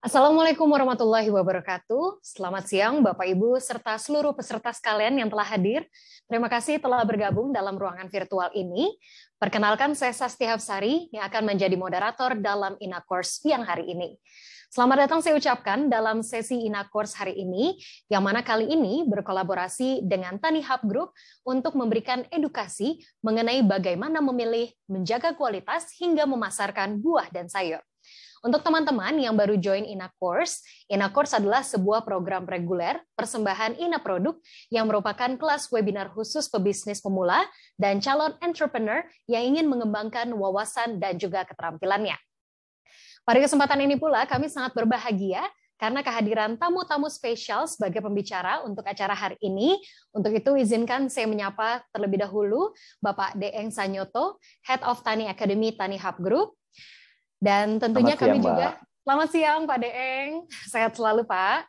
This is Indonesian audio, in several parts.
Assalamualaikum warahmatullahi wabarakatuh. Selamat siang Bapak Ibu serta seluruh peserta sekalian yang telah hadir. Terima kasih telah bergabung dalam ruangan virtual ini. Perkenalkan saya Sasti Hafsari yang akan menjadi moderator dalam Ina Course siang hari ini. Selamat datang saya ucapkan dalam sesi Ina Course hari ini, yang mana kali ini berkolaborasi dengan Tani Hub Group untuk memberikan edukasi mengenai bagaimana memilih, menjaga kualitas, hingga memasarkan buah dan sayur. Untuk teman-teman yang baru join Ina Course adalah sebuah program reguler persembahan Ina Produk yang merupakan kelas webinar khusus pebisnis pemula dan calon entrepreneur yang ingin mengembangkan wawasan dan juga keterampilannya. Pada kesempatan ini pula kami sangat berbahagia karena kehadiran tamu-tamu spesial sebagai pembicara untuk acara hari ini. Untuk itu izinkan saya menyapa terlebih dahulu Bapak Deeng Sanyoto, Head of Tani Academy Tani Hub Group. Dan tentunya kami juga, selamat siang Pak Deeng, sehat selalu Pak.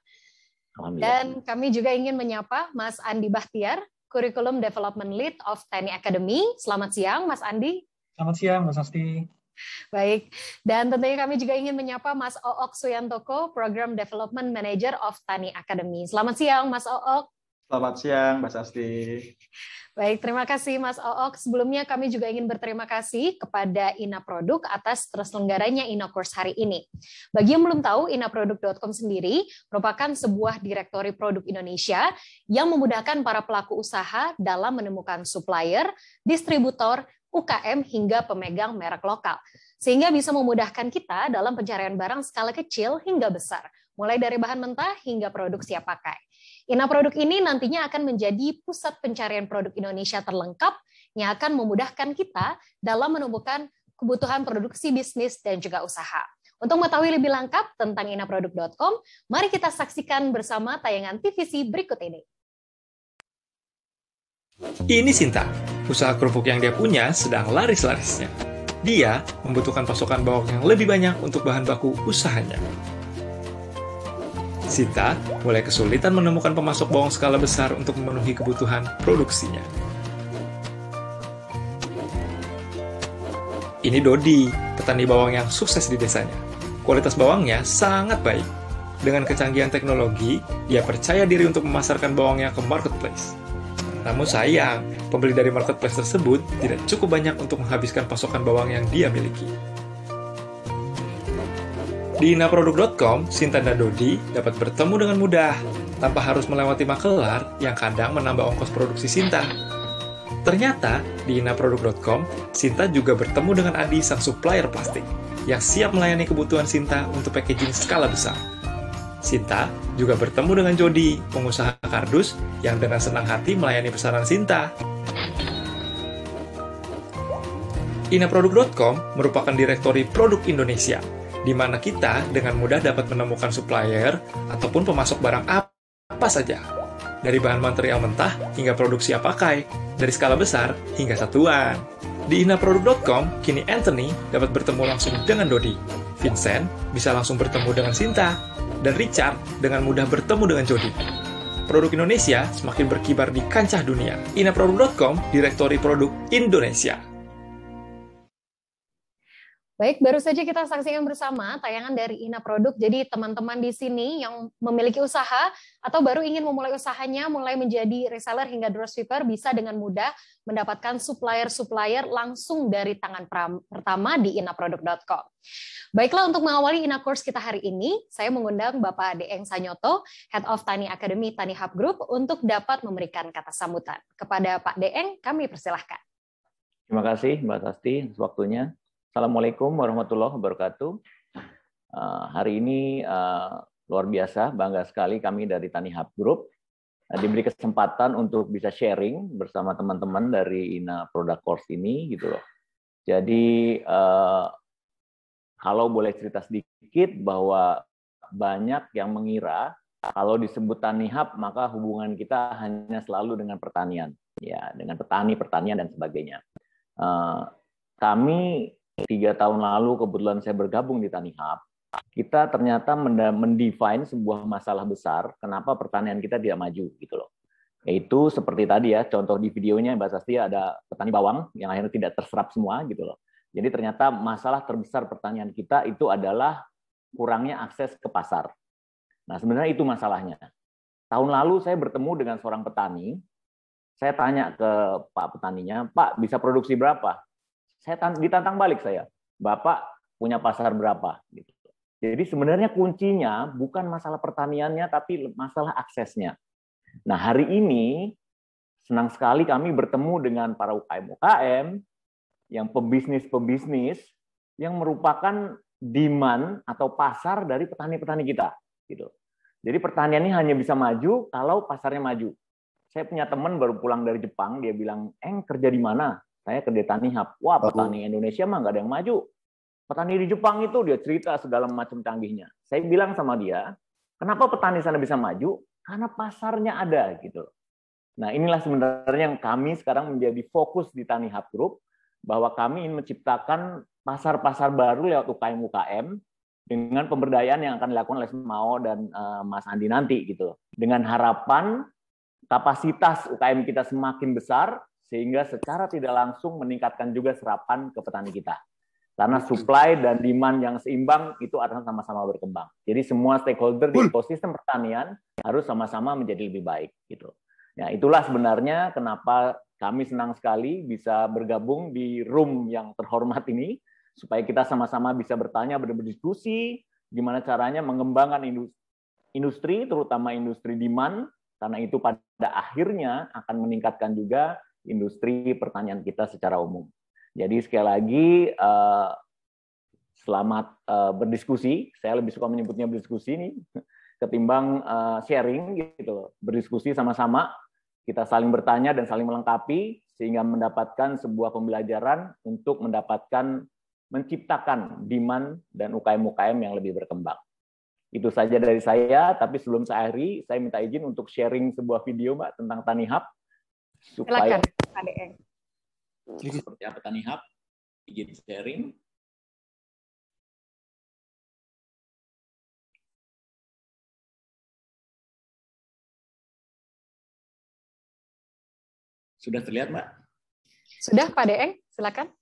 Dan kami juga ingin menyapa Mas Andi Bahtiar, Curriculum Development Lead of Tani Academy. Selamat siang Mas Andi. Selamat siang Mas Asti. Baik, dan tentunya kami juga ingin menyapa Mas Ook Suyantoko, Program Development Manager of Tani Academy. Selamat siang Mas Ook. Selamat siang, Mbak Sasti. Baik, terima kasih Mas Ook. Sebelumnya kami juga ingin berterima kasih kepada Ina Produk atas terselenggaranya Ina Course hari ini. Bagi yang belum tahu, inaproduk.com sendiri merupakan sebuah direktori produk Indonesia yang memudahkan para pelaku usaha dalam menemukan supplier, distributor, UKM, hingga pemegang merek lokal. Sehingga bisa memudahkan kita dalam pencarian barang skala kecil hingga besar, mulai dari bahan mentah hingga produk siap pakai. Ina Produk ini nantinya akan menjadi pusat pencarian produk Indonesia terlengkap yang akan memudahkan kita dalam menemukan kebutuhan produksi bisnis dan juga usaha. Untuk mengetahui lebih lengkap tentang inaproduk.com, mari kita saksikan bersama tayangan TVC berikut ini. Ini Sinta, usaha kerupuk yang dia punya sedang laris-larisnya. Dia membutuhkan pasokan bawang yang lebih banyak untuk bahan baku usahanya. Sinta mulai kesulitan menemukan pemasok bawang skala besar untuk memenuhi kebutuhan produksinya. Ini Dodi, petani bawang yang sukses di desanya. Kualitas bawangnya sangat baik. Dengan kecanggihan teknologi, ia percaya diri untuk memasarkan bawangnya ke marketplace. Namun sayang, pembeli dari marketplace tersebut tidak cukup banyak untuk menghabiskan pasokan bawang yang dia miliki. Di inaproduk.com, Sinta dan Dodi dapat bertemu dengan mudah, tanpa harus melewati makelar yang kadang menambah ongkos produksi Sinta. Ternyata, di inaproduk.com, Sinta juga bertemu dengan Adi, sang supplier plastik, yang siap melayani kebutuhan Sinta untuk packaging skala besar. Sinta juga bertemu dengan Jody, pengusaha kardus, yang dengan senang hati melayani pesanan Sinta. Inaproduk.com merupakan direktori produk Indonesia, di mana kita dengan mudah dapat menemukan supplier ataupun pemasok barang apa saja. Dari bahan material mentah hingga produk siap pakai, dari skala besar hingga satuan. Di inaproduk.com, kini Anthony dapat bertemu langsung dengan Dodi. Vincent bisa langsung bertemu dengan Sinta, dan Richard dengan mudah bertemu dengan Jody. Produk Indonesia semakin berkibar di kancah dunia. Inaproduk.com, direktori produk Indonesia. Baik, baru saja kita saksikan bersama tayangan dari Ina Produk. Jadi teman-teman di sini yang memiliki usaha atau baru ingin memulai usahanya, mulai menjadi reseller hingga dropshipper, bisa dengan mudah mendapatkan supplier-supplier langsung dari tangan pertama di inaproduk.com. Baiklah, untuk mengawali Ina Course kita hari ini, saya mengundang Bapak Deeng Sanyoto, Head of Tani Academy Tani Hub Group, untuk dapat memberikan kata sambutan. Kepada Pak Deeng, kami persilahkan. Terima kasih Mbak Sasti atas waktunya. Assalamualaikum warahmatullahi wabarakatuh. Hari ini luar biasa, bangga sekali kami dari Tani Hub Group diberi kesempatan untuk bisa sharing bersama teman-teman dari Ina Product Course ini gitu loh. Jadi kalau boleh cerita sedikit bahwa banyak yang mengira kalau disebut Tani Hub maka hubungan kita hanya selalu dengan pertanian, ya, dengan petani, pertanian dan sebagainya. Kami 3 tahun lalu kebetulan saya bergabung di Tani Hub, kita ternyata mendefine sebuah masalah besar kenapa pertanian kita tidak maju gitu loh. Yaitu seperti tadi ya, contoh di videonya Mbak Sasti ada petani bawang yang akhirnya tidak terserap semua gitu loh. Jadi ternyata masalah terbesar pertanian kita itu adalah kurangnya akses ke pasar. Nah, sebenarnya itu masalahnya. Tahun lalu saya bertemu dengan seorang petani, saya tanya ke Pak petaninya, Pak bisa produksi berapa? Saya ditantang balik saya, Bapak punya pasar berapa? Gitu. Jadi sebenarnya kuncinya bukan masalah pertaniannya, tapi masalah aksesnya. Nah, hari ini senang sekali kami bertemu dengan para UKM-UKM yang pebisnis-pebisnis yang merupakan demand atau pasar dari petani-petani kita. Gitu. Jadi pertanian ini hanya bisa maju kalau pasarnya maju. Saya punya teman baru pulang dari Jepang, dia bilang, kerja di mana? Saya kerja Tanihub. Wah, petani Indonesia mah nggak ada yang maju. Petani di Jepang itu dia cerita segala macam canggihnya. Saya bilang sama dia, kenapa petani sana bisa maju? Karena pasarnya ada gitu. Nah, inilah sebenarnya yang kami sekarang menjadi fokus di Tanihub Group, bahwa kami ingin menciptakan pasar-pasar baru lewat UKM-UKM dengan pemberdayaan yang akan dilakukan oleh Mao dan Mas Andi nanti gitu. Dengan harapan kapasitas UKM kita semakin besar sehingga secara tidak langsung meningkatkan juga serapan ke petani kita. Karena supply dan demand yang seimbang itu akan sama-sama berkembang. Jadi semua stakeholder di ekosistem pertanian harus sama-sama menjadi lebih baik gitu. Ya, itulah sebenarnya kenapa kami senang sekali bisa bergabung di room yang terhormat ini, supaya kita sama-sama bisa bertanya, berdiskusi, gimana caranya mengembangkan industri, terutama industri demand, karena itu pada akhirnya akan meningkatkan juga industri pertanian kita secara umum. Jadi sekali lagi, selamat berdiskusi, saya lebih suka menyebutnya berdiskusi ini, ketimbang sharing gitu, berdiskusi sama-sama, kita saling bertanya dan saling melengkapi sehingga mendapatkan sebuah pembelajaran untuk menciptakan demand dan UKM-UKM yang lebih berkembang. Itu saja dari saya, tapi sebelum saya akhiri, saya minta izin untuk sharing sebuah video, Mbak, tentang Tanihub. Supaya seperti apa Tanihub, izin sharing. Sudah terlihat, Mbak? Sudah, Pak Deeng, silakan.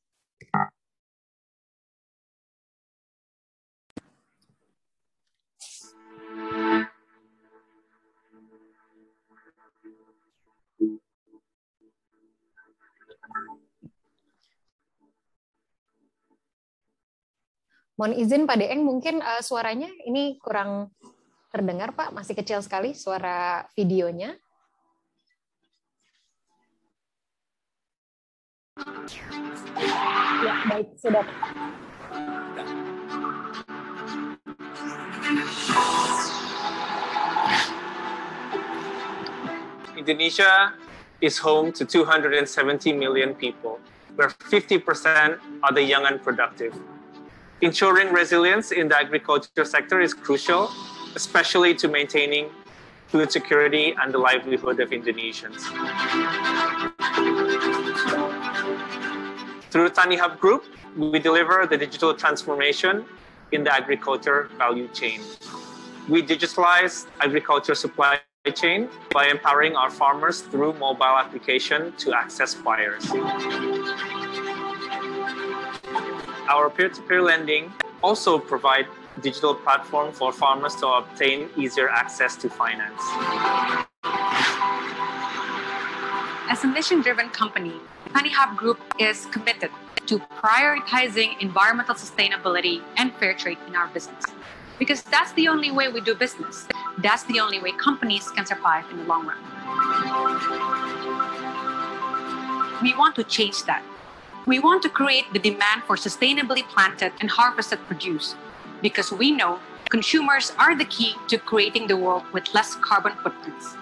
Mohon izin Pak Deeng, mungkin suaranya ini kurang terdengar, Pak. Masih kecil sekali suara videonya. Ya, baik, sudah. Indonesia is home to 270 million people, where 50% are the young and productive. Ensuring resilience in the agriculture sector is crucial, especially to maintaining food security and the livelihood of Indonesians. Through Tanihub Group, we deliver the digital transformation in the agriculture value chain. We digitalize agriculture supply chain by empowering our farmers through mobile application to access buyers. Our peer-to-peer lending also provide digital platform for farmers to obtain easier access to finance. As a mission-driven company, Tanihub Group is committed to prioritizing environmental sustainability and fair trade in our business. Because that's the only way we do business. That's the only way companies can survive in the long run. We want to change that. We want to create the demand for sustainably planted and harvested produce, because we know consumers are the key to creating the world with less carbon footprints.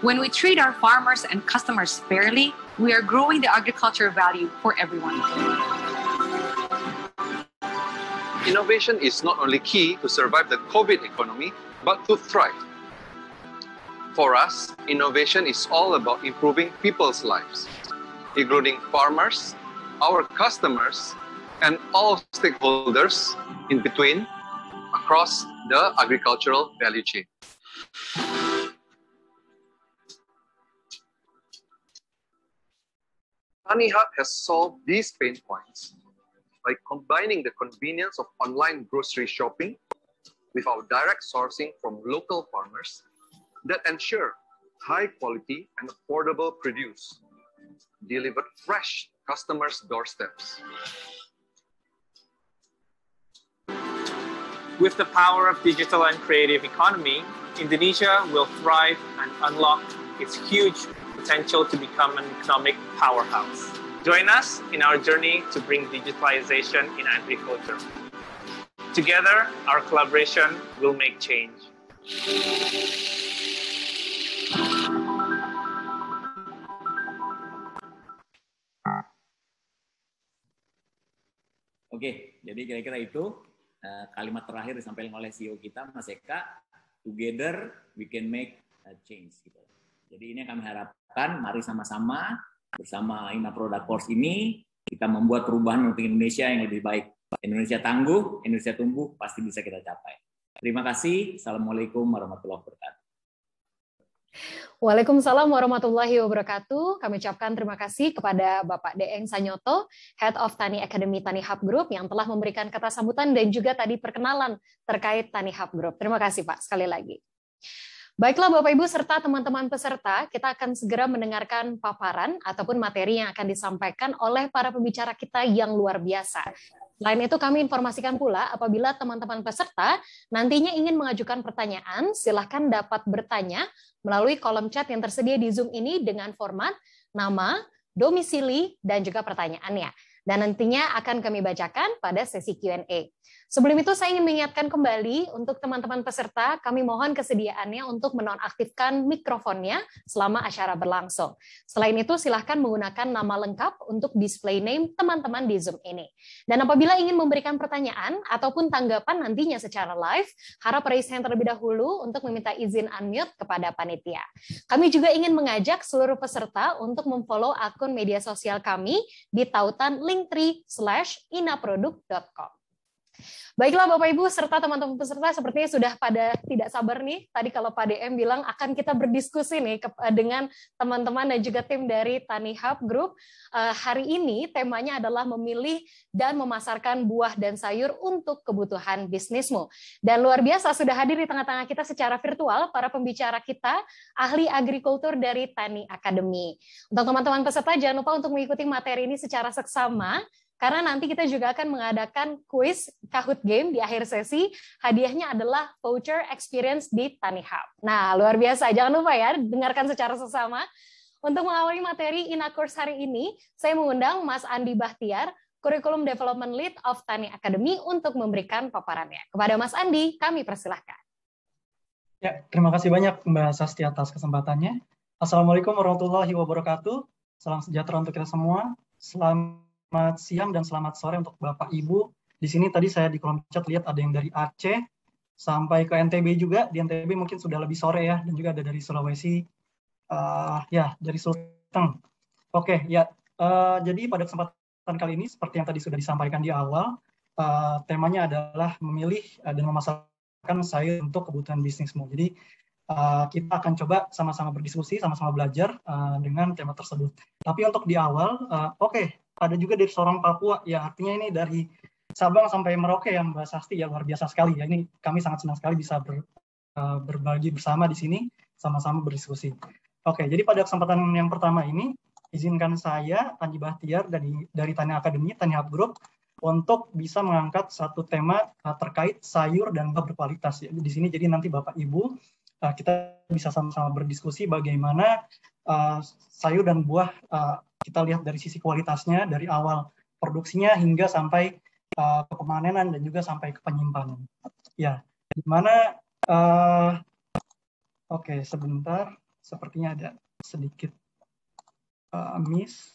When we treat our farmers and customers fairly, we are growing the agriculture value for everyone. Innovation is not only key to survive the COVID economy, but to thrive. For us, innovation is all about improving people's lives, including farmers, our customers, and all stakeholders in between across the agricultural value chain. Tanihub has solved these pain points by combining the convenience of online grocery shopping with our direct sourcing from local farmers that ensure high quality and affordable produce delivered fresh to customers' doorsteps. With the power of digital and creative economy, Indonesia will thrive and unlock its huge potential to become an economic powerhouse. Join us in our journey to bring digitalization in agriculture. Together, our collaboration will make change. Oke, jadi kira-kira itu kalimat terakhir disampaikan oleh CEO kita, Mas Eka, together we can make a change. Gitu. Jadi ini yang kami harapkan, mari sama-sama bersama Ina Product Force ini, kita membuat perubahan untuk Indonesia yang lebih baik. Indonesia tangguh, Indonesia tumbuh, pasti bisa kita capai. Terima kasih. Assalamualaikum warahmatullahi wabarakatuh. Waalaikumsalam warahmatullahi wabarakatuh. Kami ucapkan terima kasih kepada Bapak Deeng Sanyoto, Head of Tani Academy Tani Hub Group yang telah memberikan kata sambutan dan juga tadi perkenalan terkait Tani Hub Group. Terima kasih Pak sekali lagi. Baiklah Bapak Ibu serta teman-teman peserta, kita akan segera mendengarkan paparan ataupun materi yang akan disampaikan oleh para pembicara kita yang luar biasa. Selain itu kami informasikan pula apabila teman-teman peserta nantinya ingin mengajukan pertanyaan, silahkan dapat bertanya melalui kolom chat yang tersedia di Zoom ini dengan format nama, domisili, dan juga pertanyaannya. Dan nantinya akan kami bacakan pada sesi Q&A. Sebelum itu saya ingin mengingatkan kembali untuk teman-teman peserta, kami mohon kesediaannya untuk menonaktifkan mikrofonnya selama acara berlangsung. Selain itu silahkan menggunakan nama lengkap untuk display name teman-teman di Zoom ini. Dan apabila ingin memberikan pertanyaan ataupun tanggapan nantinya secara live, harap raise hand terlebih dahulu untuk meminta izin unmute kepada panitia. Kami juga ingin mengajak seluruh peserta untuk memfollow akun media sosial kami di tautan linktree/inaproduct.com. Baiklah Bapak Ibu serta teman-teman peserta, sepertinya sudah pada tidak sabar nih. Tadi kalau Pak DM bilang akan kita berdiskusi nih dengan teman-teman dan juga tim dari Tani Hub Group. Hari ini temanya adalah memilih dan memasarkan buah dan sayur untuk kebutuhan bisnismu. Dan luar biasa sudah hadir di tengah-tengah kita secara virtual para pembicara kita, ahli agrikultur dari Tani Academy. Untuk teman-teman peserta jangan lupa untuk mengikuti materi ini secara seksama. Karena nanti kita juga akan mengadakan kuis Kahoot Game di akhir sesi. Hadiahnya adalah voucher experience di Tani Hub. Nah, luar biasa. Jangan lupa ya, dengarkan secara sesama. Untuk mengawali materi Ina Course hari ini, saya mengundang Mas Andi Bahtiar, Curriculum Development Lead of Tani Academy untuk memberikan paparannya. Kepada Mas Andi, kami persilahkan. Ya, terima kasih banyak Mbak Sasti atas kesempatannya. Assalamualaikum warahmatullahi wabarakatuh. Salam sejahtera untuk kita semua. Selamat siang dan selamat sore untuk Bapak Ibu. Di sini tadi saya di kolom chat lihat ada yang dari Aceh sampai ke NTB juga. Di NTB mungkin sudah lebih sore ya, dan juga ada dari Sulawesi, dari Sulteng. Oke, ya. Jadi pada kesempatan kali ini seperti yang tadi sudah disampaikan di awal, temanya adalah memilih dan memasarkan sayur untuk kebutuhan bisnismu. Jadi kita akan coba sama-sama berdiskusi, sama-sama belajar dengan tema tersebut. Tapi untuk di awal, ada juga dari seorang Papua, ya artinya ini dari Sabang sampai Merauke ya Mbak Sasti, ya luar biasa sekali ya. Ini kami sangat senang sekali bisa berbagi bersama di sini, sama-sama berdiskusi. Oke, jadi pada kesempatan yang pertama ini, izinkan saya, Andi Bahtiar dari Tani Academy, Tani Hub Group, untuk bisa mengangkat satu tema terkait sayur dan buah berkualitas. Ya. Di sini jadi nanti Bapak Ibu, kita bisa sama-sama berdiskusi bagaimana sayur dan buah kita lihat dari sisi kualitasnya, dari awal produksinya hingga sampai ke pemanenan dan juga sampai ke penyimpanan. Ya, di mana sebentar, sepertinya ada sedikit miss.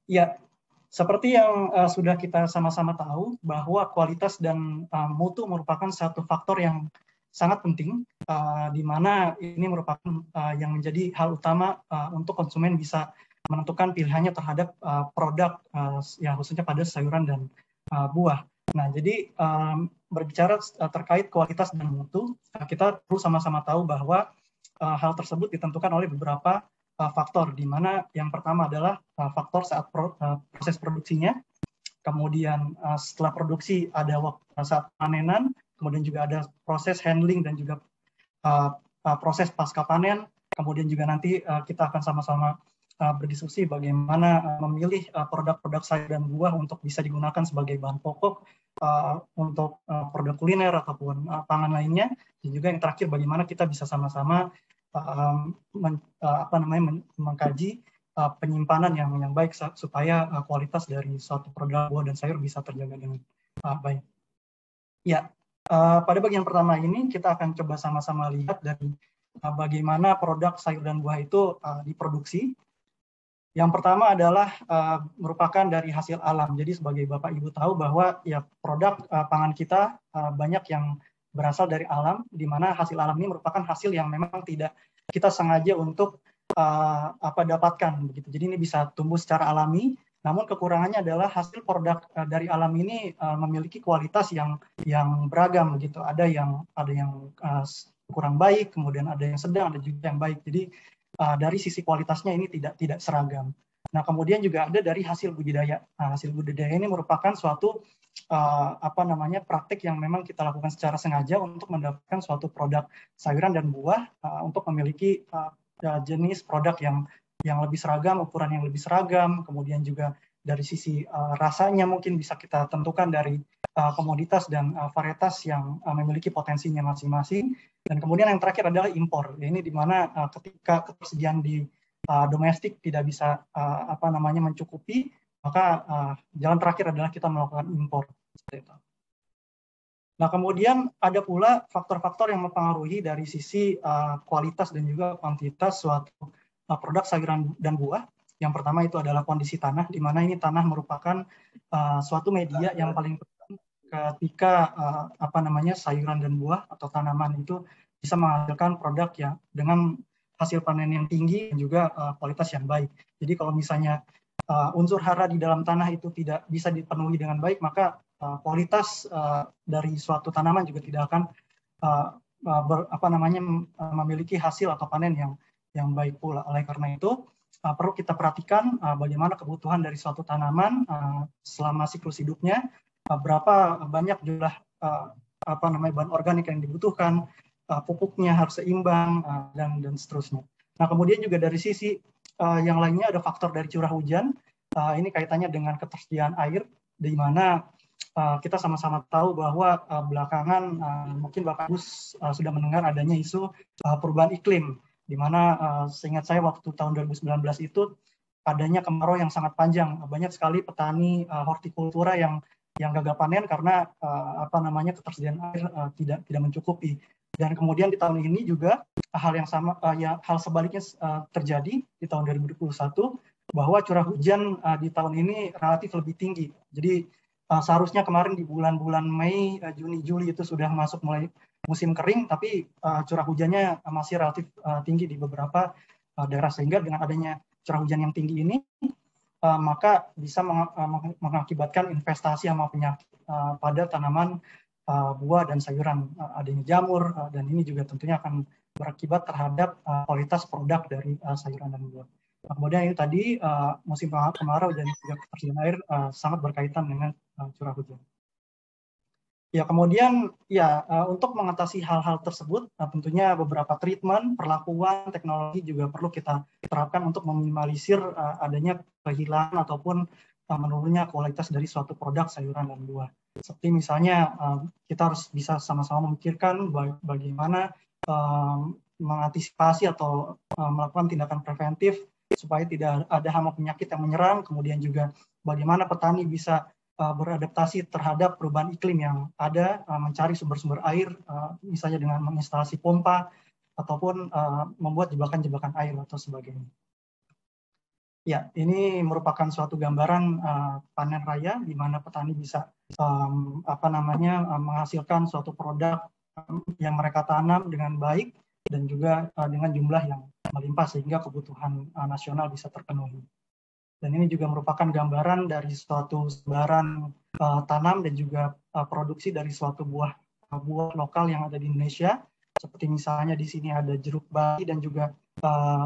Ya, seperti yang sudah kita sama-sama tahu bahwa kualitas dan mutu merupakan satu faktor yang sangat penting, di mana ini merupakan yang menjadi hal utama untuk konsumen bisa menentukan pilihannya terhadap produk, ya khususnya pada sayuran dan buah. Nah, jadi berbicara terkait kualitas dan mutu, kita perlu sama-sama tahu bahwa hal tersebut ditentukan oleh beberapa faktor, di mana yang pertama adalah faktor saat proses produksinya, kemudian setelah produksi ada saat panenan, kemudian juga ada proses handling dan juga proses pasca panen, kemudian juga nanti kita akan sama-sama berdiskusi bagaimana memilih produk-produk sayur dan buah untuk bisa digunakan sebagai bahan pokok untuk produk kuliner ataupun pangan lainnya, dan juga yang terakhir bagaimana kita bisa sama-sama mengkaji penyimpanan yang baik supaya kualitas dari suatu produk buah dan sayur bisa terjaga dengan baik. Ya, pada bagian pertama ini kita akan coba sama-sama lihat dari bagaimana produk sayur dan buah itu diproduksi. Yang pertama adalah merupakan dari hasil alam. Jadi sebagai Bapak Ibu tahu bahwa ya produk pangan kita banyak yang berasal dari alam, di mana hasil alam ini merupakan hasil yang memang tidak kita sengaja untuk dapatkan begitu. Jadi ini bisa tumbuh secara alami, namun kekurangannya adalah hasil produk dari alam ini memiliki kualitas yang beragam begitu. Ada yang kurang baik, kemudian ada yang sedang, ada juga yang baik. Jadi dari sisi kualitasnya ini tidak seragam. Nah, kemudian juga ada dari hasil budidaya. Nah, hasil budidaya ini merupakan suatu praktik yang memang kita lakukan secara sengaja untuk mendapatkan suatu produk sayuran dan buah untuk memiliki jenis produk yang lebih seragam, ukuran yang lebih seragam, kemudian juga dari sisi rasanya mungkin bisa kita tentukan dari komoditas dan varietas yang memiliki potensinya masing-masing. Dan kemudian yang terakhir adalah impor. Ini di mana ketika ketersediaan di domestik tidak bisa mencukupi, maka jalan terakhir adalah kita melakukan impor. Nah, kemudian ada pula faktor-faktor yang mempengaruhi dari sisi kualitas dan juga kuantitas suatu produk sayuran dan buah. Yang pertama itu adalah kondisi tanah, di mana ini tanah merupakan suatu media yang paling penting ketika sayuran dan buah atau tanaman itu bisa menghasilkan produk yang dengan hasil panen yang tinggi dan juga kualitas yang baik. Jadi kalau misalnya unsur hara di dalam tanah itu tidak bisa dipenuhi dengan baik, maka kualitas dari suatu tanaman juga tidak akan memiliki hasil atau panen yang baik pula. Oleh karena itu perlu kita perhatikan bagaimana kebutuhan dari suatu tanaman selama siklus hidupnya, berapa banyak jumlah bahan organik yang dibutuhkan, pupuknya harus seimbang dan seterusnya. Nah, kemudian juga dari sisi yang lainnya ada faktor dari curah hujan. Ini kaitannya dengan ketersediaan air, di mana kita sama-sama tahu bahwa belakangan mungkin Bapak Ibu sudah mendengar adanya isu perubahan iklim, di mana seingat saya waktu tahun 2019 itu adanya kemarau yang sangat panjang. Banyak sekali petani hortikultura yang gagal panen karena ketersediaan air tidak mencukupi. Dan kemudian di tahun ini juga hal yang sama, hal sebaliknya terjadi di tahun 2021, bahwa curah hujan di tahun ini relatif lebih tinggi. Jadi seharusnya kemarin di bulan-bulan Mei, Juni, Juli itu sudah masuk mulai musim kering, tapi curah hujannya masih relatif tinggi di beberapa daerah, sehingga dengan adanya curah hujan yang tinggi ini maka bisa mengakibatkan investasi sama penyakit pada tanaman buah dan sayuran, adanya jamur, dan ini juga tentunya akan berakibat terhadap kualitas produk dari sayuran dan buah. Nah, kemudian ini tadi musim kemarau dan juga ketersediaan air sangat berkaitan dengan curah hujan. Ya, kemudian untuk mengatasi hal-hal tersebut, tentunya beberapa treatment, perlakuan, teknologi juga perlu kita terapkan untuk meminimalisir adanya kehilangan ataupun menurunnya kualitas dari suatu produk sayuran dan buah. Seperti misalnya kita harus bisa sama-sama memikirkan bagaimana mengantisipasi atau melakukan tindakan preventif supaya tidak ada hama penyakit yang menyerang, kemudian juga bagaimana petani bisa beradaptasi terhadap perubahan iklim yang ada, mencari sumber-sumber air, misalnya dengan menginstalasi pompa, ataupun membuat jebakan-jebakan air atau sebagainya. Ya, ini merupakan suatu gambaran panen raya, di mana petani bisa menghasilkan suatu produk yang mereka tanam dengan baik, dan juga dengan jumlah yang melimpah, sehingga kebutuhan nasional bisa terpenuhi. Dan ini juga merupakan gambaran dari suatu sebaran tanam dan juga produksi dari suatu buah lokal yang ada di Indonesia. Seperti misalnya di sini ada jeruk Bali dan juga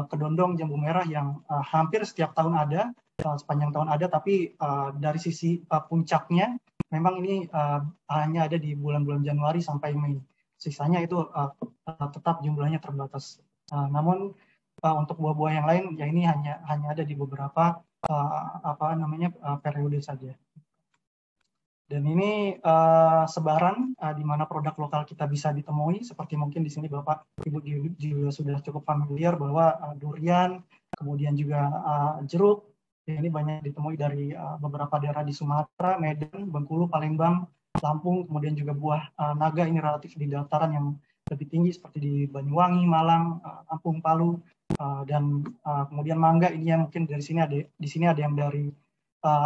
kedondong jambu merah yang hampir setiap tahun ada, sepanjang tahun ada, tapi dari sisi puncaknya memang ini hanya ada di bulan-bulan Januari sampai Mei. Sisanya itu tetap jumlahnya terbatas. Namun untuk buah-buah yang lain ya ini hanya ada di beberapa periode saja. Dan ini sebaran di mana produk lokal kita bisa ditemui, seperti mungkin di sini Bapak Ibu juga sudah cukup familiar bahwa durian, kemudian juga jeruk, ini banyak ditemui dari beberapa daerah di Sumatera, Medan, Bengkulu, Palembang, Lampung, kemudian juga buah naga ini relatif di dataran yang lebih tinggi seperti di Banyuwangi, Malang, Lampung, Palu, dan kemudian mangga ini yang mungkin di sini ada yang dari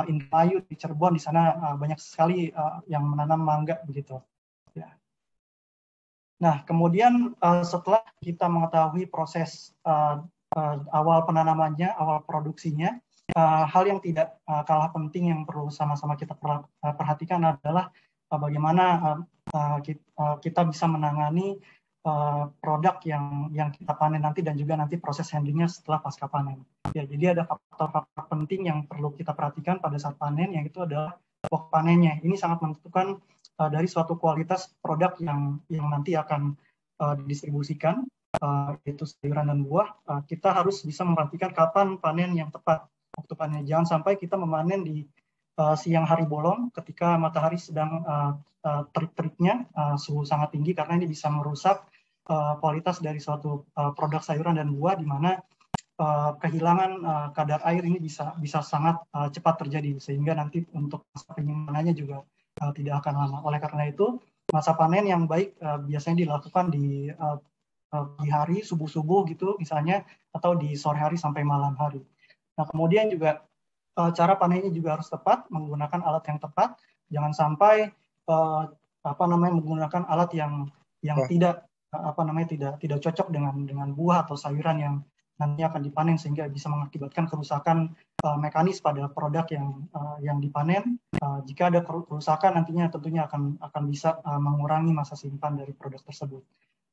Indramayu, di Cirebon, di sana banyak sekali yang menanam mangga begitu. Ya. Nah, kemudian setelah kita mengetahui proses awal penanamannya, awal produksinya, hal yang tidak kalah penting yang perlu sama-sama kita perhatikan adalah bagaimana kita bisa menangani produk yang kita panen nanti dan juga nanti proses handlingnya setelah pasca panen. Ya, jadi ada faktor-faktor penting yang perlu kita perhatikan pada saat panen, yang itu adalah waktu panennya. Ini sangat menentukan dari suatu kualitas produk yang nanti akan didistribusikan, yaitu sayuran dan buah. Kita harus bisa memperhatikan kapan panen yang tepat. Waktu panen, jangan sampai kita memanen di siang hari bolong ketika matahari sedang terik-teriknya, suhu sangat tinggi, karena ini bisa merusak kualitas dari suatu produk sayuran dan buah, di mana kehilangan kadar air ini bisa sangat cepat terjadi, sehingga nanti untuk masa penyimpanannya juga tidak akan lama. Oleh karena itu, masa panen yang baik biasanya dilakukan di hari subuh-subuh gitu misalnya, atau di sore hari sampai malam hari. Nah, kemudian juga cara panennya juga harus tepat, menggunakan alat yang tepat. Jangan sampai menggunakan alat yang tidak cocok dengan buah atau sayuran yang nantinya akan dipanen, sehingga bisa mengakibatkan kerusakan mekanis pada produk yang dipanen. Jika ada kerusakan, nantinya tentunya akan bisa mengurangi masa simpan dari produk tersebut.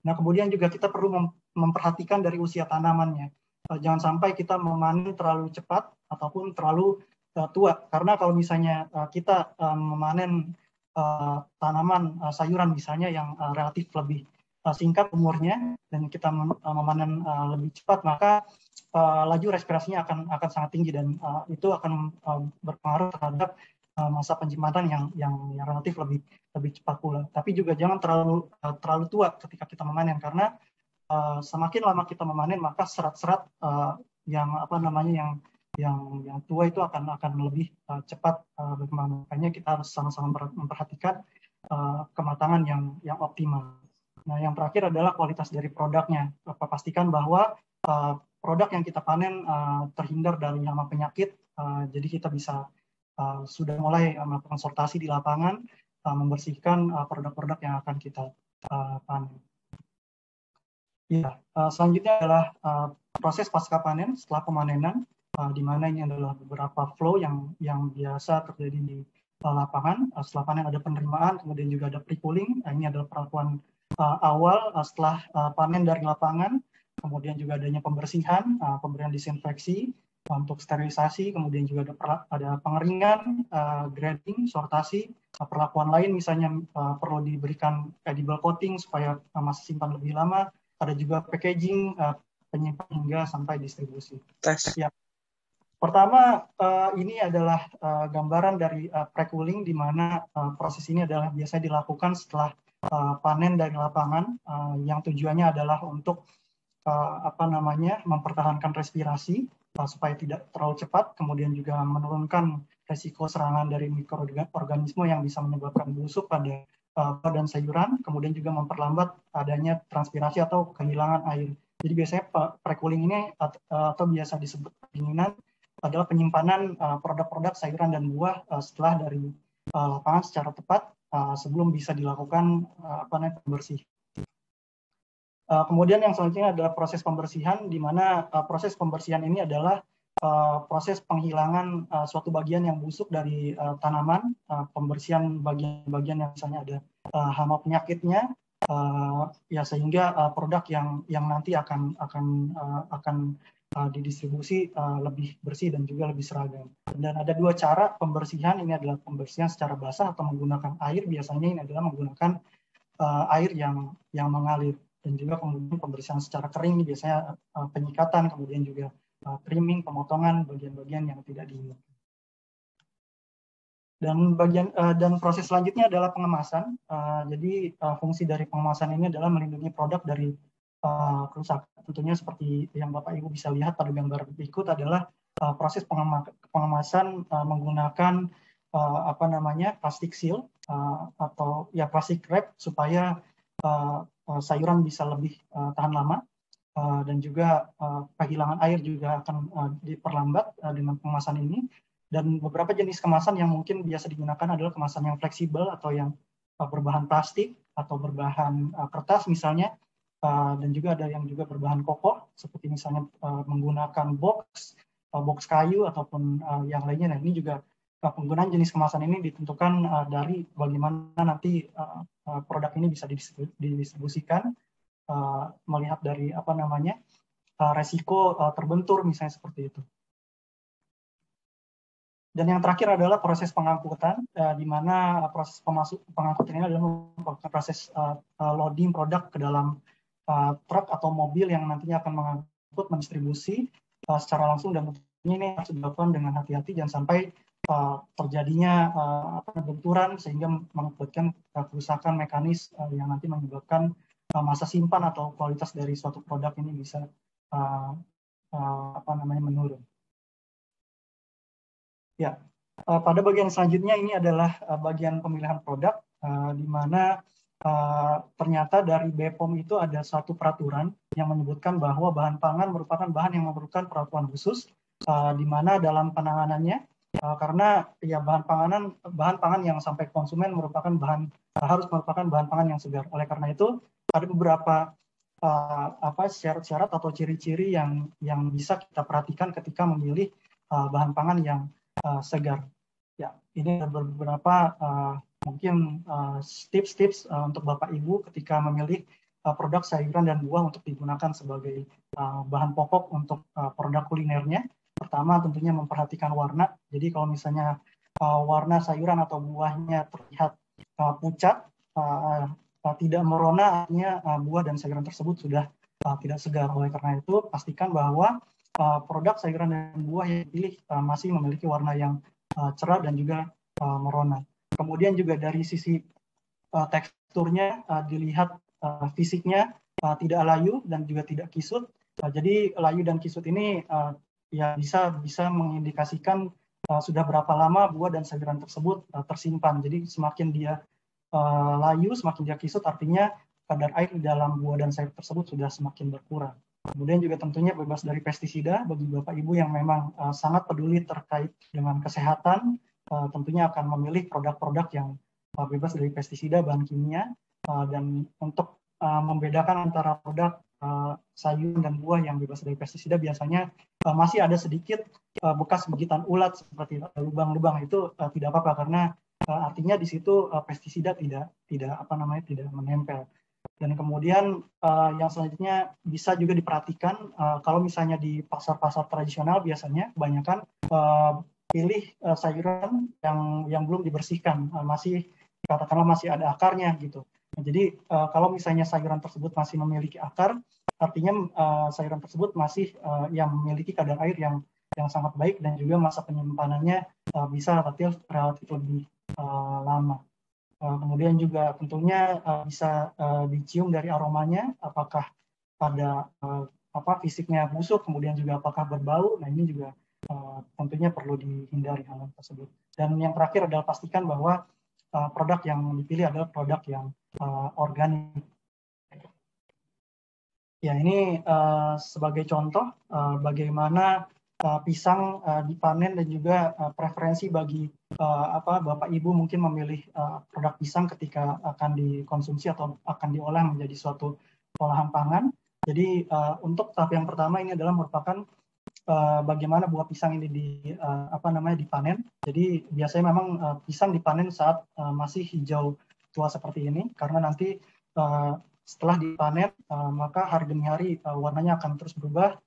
Nah, kemudian juga kita perlu memperhatikan dari usia tanamannya. Jangan sampai kita memanen terlalu cepat ataupun terlalu tua, karena kalau misalnya kita memanen tanaman sayuran misalnya yang relatif lebih singkat umurnya dan kita memanen lebih cepat, maka laju respirasinya akan sangat tinggi, dan itu akan berpengaruh terhadap masa penyimpanan yang relatif lebih cepat pula. Tapi juga jangan terlalu tua ketika kita memanen, karena semakin lama kita memanen, maka serat-serat yang tua itu akan lebih cepat berkembang. Makanya kita harus sama-sama memperhatikan kematangan yang optimal. Nah, yang terakhir adalah kualitas dari produknya. Pastikan bahwa produk yang kita panen terhindar dari hama penyakit. Jadi kita bisa sudah mulai melakukan sortasi di lapangan, membersihkan produk-produk yang akan kita panen. Ya, selanjutnya adalah proses pasca panen setelah pemanenan, di mana ini adalah beberapa flow yang biasa terjadi di lapangan. Setelah panen ada penerimaan, kemudian juga ada pre-cooling. Ini adalah perlakuan awal setelah panen dari lapangan, kemudian juga adanya pembersihan, pemberian disinfeksi untuk sterilisasi, kemudian juga ada pengeringan, grading, sortasi. Perlakuan lain misalnya perlu diberikan edible coating supaya masa simpan lebih lama. Ada juga packaging, penyimpan hingga sampai distribusi. Ya. Pertama, ini adalah gambaran dari pre-cooling, di mana proses ini adalah biasanya dilakukan setelah panen dari lapangan, yang tujuannya adalah untuk mempertahankan respirasi supaya tidak terlalu cepat, kemudian juga menurunkan resiko serangan dari mikroorganisme yang bisa menyebabkan busuk pada badan sayuran, kemudian juga memperlambat adanya transpirasi atau kehilangan air. Jadi biasanya pre-cooling ini atau biasa disebut pendinginan adalah penyimpanan produk-produk sayuran dan buah setelah dari lapangan secara tepat sebelum bisa dilakukan pembersih. Kemudian yang selanjutnya adalah proses pembersihan, di mana proses pembersihan ini adalah proses penghilangan suatu bagian yang busuk dari tanaman, pembersihan bagian-bagian yang misalnya ada hama penyakitnya, ya sehingga produk yang nanti akan didistribusi lebih bersih dan juga lebih seragam. Dan ada dua cara pembersihan, ini adalah pembersihan secara basah atau menggunakan air, biasanya ini adalah menggunakan air yang mengalir, dan juga kemudian pembersihan secara kering, ini biasanya penyikatan, kemudian juga trimming, pemotongan bagian-bagian yang tidak diinginkan. Dan proses selanjutnya adalah pengemasan. Jadi fungsi dari pengemasan ini adalah melindungi produk dari kerusakan. Tentunya seperti yang Bapak Ibu bisa lihat pada gambar berikut adalah proses pengemasan menggunakan plastik seal atau ya plastik wrap supaya sayuran bisa lebih tahan lama. Dan juga kehilangan air juga akan diperlambat dengan pengemasan ini. Dan beberapa jenis kemasan yang mungkin biasa digunakan adalah kemasan yang fleksibel atau yang berbahan plastik atau berbahan kertas misalnya, dan juga ada yang juga berbahan kokoh seperti misalnya menggunakan box kayu ataupun yang lainnya. Nah, ini juga penggunaan jenis kemasan ini ditentukan dari bagaimana nanti produk ini bisa didistribusikan, melihat dari resiko terbentur misalnya seperti itu. Dan yang terakhir adalah proses pengangkutan, di mana proses pengangkutan ini adalah proses loading produk ke dalam truk atau mobil yang nantinya akan mengangkut, mendistribusi secara langsung, dan tentunya ini harus dilakukan dengan hati-hati jangan sampai terjadinya benturan sehingga mengakibatkan kerusakan mekanis yang nanti menyebabkan masa simpan atau kualitas dari suatu produk ini bisa menurun. Ya, pada bagian selanjutnya ini adalah bagian pemilihan produk, di mana ternyata dari BPOM itu ada suatu peraturan yang menyebutkan bahwa bahan pangan merupakan bahan yang memerlukan perlakuan khusus, di mana dalam penanganannya, karena ya bahan pangan yang sampai konsumen harus merupakan bahan pangan yang segar. Oleh karena itu ada beberapa syarat-syarat atau ciri-ciri yang bisa kita perhatikan ketika memilih bahan pangan yang segar. Ya, ini ada beberapa mungkin tips-tips untuk Bapak Ibu ketika memilih produk sayuran dan buah untuk digunakan sebagai bahan pokok untuk produk kulinernya. Pertama, tentunya memperhatikan warna. Jadi kalau misalnya warna sayuran atau buahnya terlihat pucat, tidak merona, artinya buah dan sayuran tersebut sudah tidak segar. Oleh karena itu, pastikan bahwa produk sayuran dan buah yang dipilih masih memiliki warna yang cerah dan juga merona. Kemudian juga dari sisi teksturnya dilihat fisiknya tidak layu dan juga tidak kisut. Jadi layu dan kisut ini ya bisa mengindikasikan sudah berapa lama buah dan sayuran tersebut tersimpan. Jadi semakin dia layu, semakin dia kisut, artinya kadar air di dalam buah dan sayur tersebut sudah semakin berkurang. Kemudian juga tentunya bebas dari pestisida. Bagi Bapak Ibu yang memang sangat peduli terkait dengan kesehatan, tentunya akan memilih produk-produk yang bebas dari pestisida, bahan kimia, dan untuk membedakan antara produk sayur dan buah yang bebas dari pestisida, biasanya masih ada sedikit bekas gigitan ulat seperti lubang-lubang, itu tidak apa-apa karena artinya di situ pestisida tidak menempel. Dan kemudian yang selanjutnya bisa juga diperhatikan kalau misalnya di pasar-pasar tradisional biasanya kebanyakan pilih sayuran yang belum dibersihkan, masih ada akarnya gitu. Nah, jadi kalau misalnya sayuran tersebut masih memiliki akar, artinya sayuran tersebut masih yang memiliki kadar air yang sangat baik, dan juga masa penyimpanannya bisa relatif lebih lama. Kemudian juga tentunya bisa dicium dari aromanya, apakah pada fisiknya busuk, kemudian juga apakah berbau. Nah, ini juga tentunya perlu dihindari hal tersebut. Dan yang terakhir adalah pastikan bahwa produk yang dipilih adalah produk yang organik. Ya, ini sebagai contoh bagaimana pisang dipanen, dan juga preferensi bagi Bapak Ibu mungkin memilih produk pisang ketika akan dikonsumsi atau akan diolah menjadi suatu olahan pangan. Jadi untuk tahap yang pertama ini adalah merupakan bagaimana buah pisang ini dipanen. Jadi biasanya memang pisang dipanen saat masih hijau tua seperti ini, karena nanti setelah dipanen maka hari demi hari warnanya akan terus berubah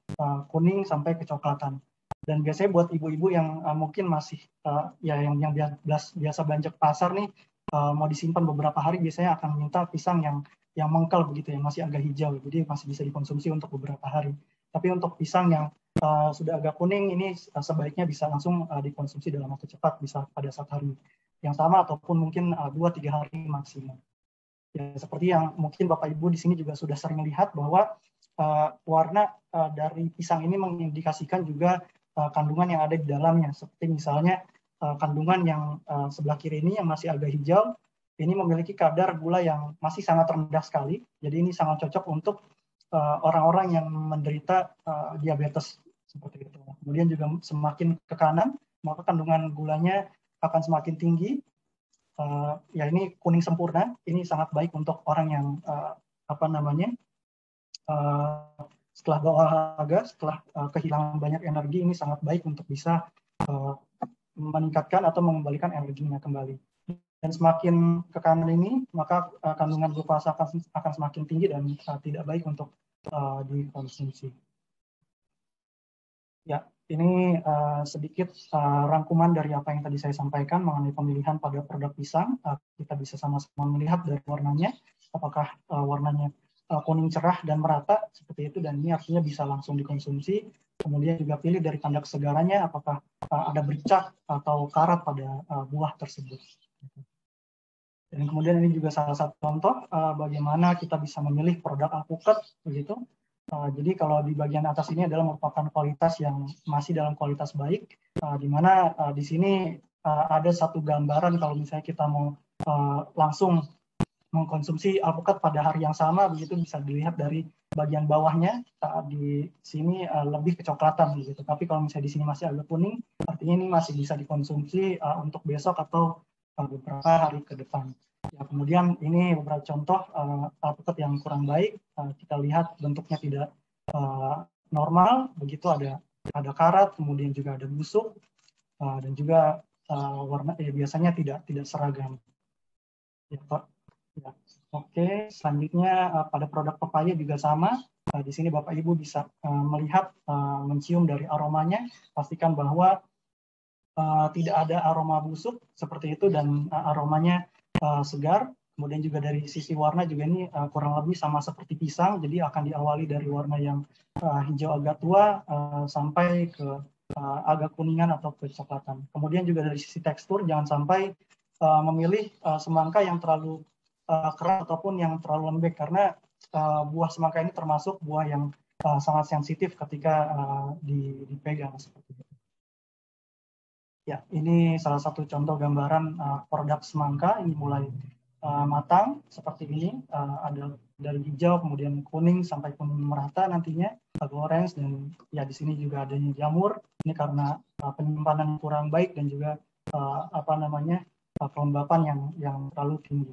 kuning sampai kecoklatan. Dan biasanya buat ibu-ibu yang mungkin masih yang biasa belanja ke pasar nih, mau disimpan beberapa hari, biasanya akan minta pisang yang mengkel begitu ya, masih agak hijau, jadi masih bisa dikonsumsi untuk beberapa hari. Tapi untuk pisang yang sudah agak kuning ini sebaiknya bisa langsung dikonsumsi dalam waktu cepat, bisa pada saat hari yang sama ataupun mungkin 2-3 hari maksimum. Ya, seperti yang mungkin Bapak Ibu di sini juga sudah sering lihat bahwa warna dari pisang ini mengindikasikan juga kandungan yang ada di dalamnya. Seperti misalnya kandungan yang sebelah kiri ini yang masih agak hijau, ini memiliki kadar gula yang masih sangat rendah sekali. Jadi ini sangat cocok untuk orang-orang yang menderita diabetes seperti itu. Kemudian juga semakin ke kanan, maka kandungan gulanya akan semakin tinggi. Ya ini kuning sempurna. Ini sangat baik untuk orang yang setelah berolahraga, setelah kehilangan banyak energi, ini sangat baik untuk bisa meningkatkan atau mengembalikan energinya kembali. Dan semakin ke kanan ini, maka kandungan glukose akan semakin tinggi dan tidak baik untuk dikonsumsi. Ya, ini sedikit rangkuman dari apa yang tadi saya sampaikan mengenai pemilihan pada produk pisang. Kita bisa sama-sama melihat dari warnanya, apakah warnanya kuning cerah dan merata seperti itu, dan ini artinya bisa langsung dikonsumsi. Kemudian juga pilih dari tanda kesegarannya, apakah ada bercak atau karat pada buah tersebut. Dan kemudian ini juga salah satu contoh bagaimana kita bisa memilih produk alpukat begitu. Jadi kalau di bagian atas ini adalah merupakan kualitas yang masih dalam kualitas baik, di mana di sini ada satu gambaran kalau misalnya kita mau langsung mengkonsumsi alpukat pada hari yang sama, begitu bisa dilihat dari bagian bawahnya di sini lebih kecoklatan begitu. Tapi kalau misalnya di sini masih agak kuning, artinya ini masih bisa dikonsumsi untuk besok atau beberapa hari ke depan. Ya, kemudian ini beberapa contoh alpukat yang kurang baik. Kita lihat bentuknya tidak normal, begitu ada karat, kemudian juga ada busuk, dan juga warna biasanya tidak seragam. Ya, Pak. Ya. Oke, selanjutnya pada produk pepaya juga sama. Di sini Bapak Ibu bisa melihat, mencium dari aromanya, pastikan bahwa tidak ada aroma busuk seperti itu dan aromanya segar. Kemudian juga dari sisi warna juga ini kurang lebih sama seperti pisang, jadi akan diawali dari warna yang hijau agak tua sampai ke agak kuningan atau kecoklatan. Kemudian juga dari sisi tekstur jangan sampai memilih semangka yang terlalu keras ataupun yang terlalu lembek, karena buah semangka ini termasuk buah yang sangat sensitif ketika dipegang seperti itu. Ya, ini salah satu contoh gambaran produk semangka. Ini mulai matang seperti ini, ada dari hijau kemudian kuning sampai kuning merata nantinya, agak orange, dan ya di sini juga adanya jamur. Ini karena penyimpanan kurang baik dan juga kelembapan yang terlalu tinggi.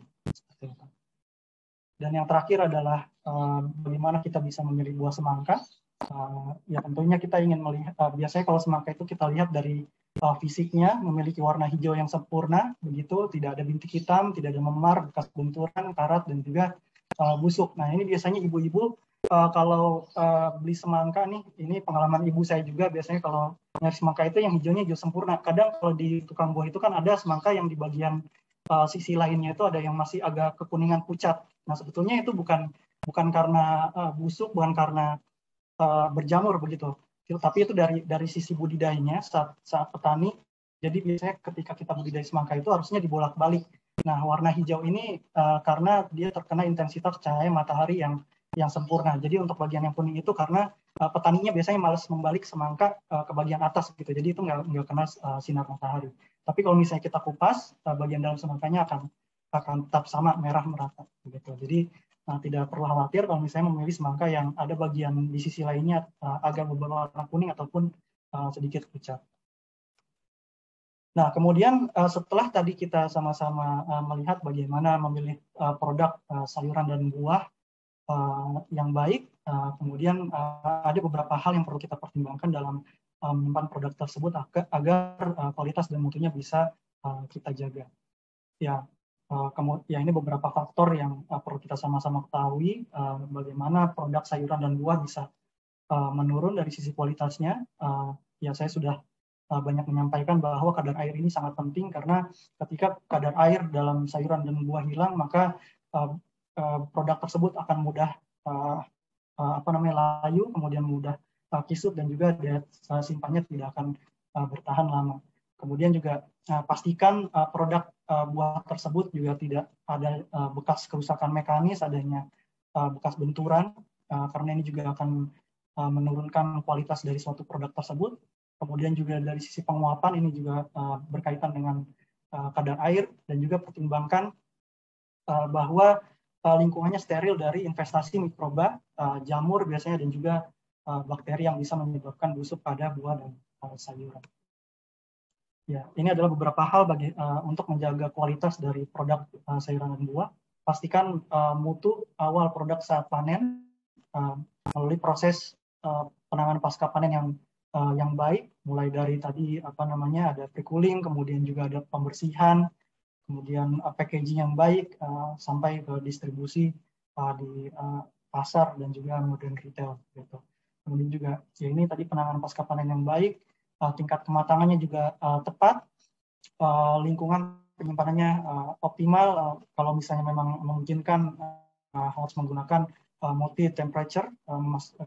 Dan yang terakhir adalah bagaimana kita bisa memilih buah semangka. Ya tentunya kita ingin melihat, biasanya kalau semangka itu kita lihat dari fisiknya, memiliki warna hijau yang sempurna, begitu, tidak ada bintik hitam, tidak ada memar, bekas benturan, karat, dan juga busuk. Nah ini biasanya ibu-ibu kalau beli semangka nih, ini pengalaman ibu saya juga, biasanya kalau nyari semangka itu yang hijaunya hijau sempurna. Kadang kalau di tukang buah itu kan ada semangka yang di bagian sisi lainnya itu ada yang masih agak kekuningan pucat. Nah sebetulnya itu bukan karena busuk, bukan karena berjamur begitu, tapi itu dari sisi budidayanya saat petani. Jadi biasanya ketika kita budidaya semangka itu harusnya dibolak-balik. Nah warna hijau ini karena dia terkena intensitas cahaya matahari yang sempurna. Jadi untuk bagian yang kuning itu karena petaninya biasanya malas membalik semangka ke bagian atas gitu. Jadi itu nggak kena sinar matahari. Tapi kalau misalnya kita kupas, bagian dalam semangkanya akan tetap sama, merah merata gitu. Jadi tidak perlu khawatir kalau misalnya memilih semangka yang ada bagian di sisi lainnya agak berwarna kuning ataupun sedikit pucat. Nah, kemudian setelah tadi kita sama-sama melihat bagaimana memilih produk sayuran dan buah yang baik, kemudian ada beberapa hal yang perlu kita pertimbangkan dalam menyimpan produk tersebut agar kualitas dan mutunya bisa kita jaga. Ya, kemudian ini beberapa faktor yang perlu kita sama-sama ketahui bagaimana produk sayuran dan buah bisa menurun dari sisi kualitasnya. Ya, saya sudah banyak menyampaikan bahwa kadar air ini sangat penting karena ketika kadar air dalam sayuran dan buah hilang, maka produk tersebut akan mudah layu, kemudian mudah kisut, dan juga daya simpannya tidak akan bertahan lama. Kemudian juga pastikan produk buah tersebut juga tidak ada bekas kerusakan mekanis, adanya bekas benturan, karena ini juga akan menurunkan kualitas dari suatu produk tersebut. Kemudian juga dari sisi penguapan ini juga berkaitan dengan kadar air, dan juga pertimbangkan bahwa lingkungannya steril dari investasi mikroba, jamur biasanya, dan juga bakteri yang bisa menyebabkan busuk pada buah dan sayuran. Ya, ini adalah beberapa hal untuk menjaga kualitas dari produk sayuran dan buah. Pastikan mutu awal produk saat panen melalui proses penanganan pasca panen yang baik, mulai dari tadi ada pre-cooling, kemudian juga ada pembersihan, kemudian packaging yang baik, sampai ke distribusi di pasar dan juga modern retail gitu. Kemudian juga ya ini tadi penanganan pasca panen yang baik, tingkat kematangannya juga tepat, lingkungan penyimpanannya optimal, kalau misalnya memang memungkinkan harus menggunakan multi temperature,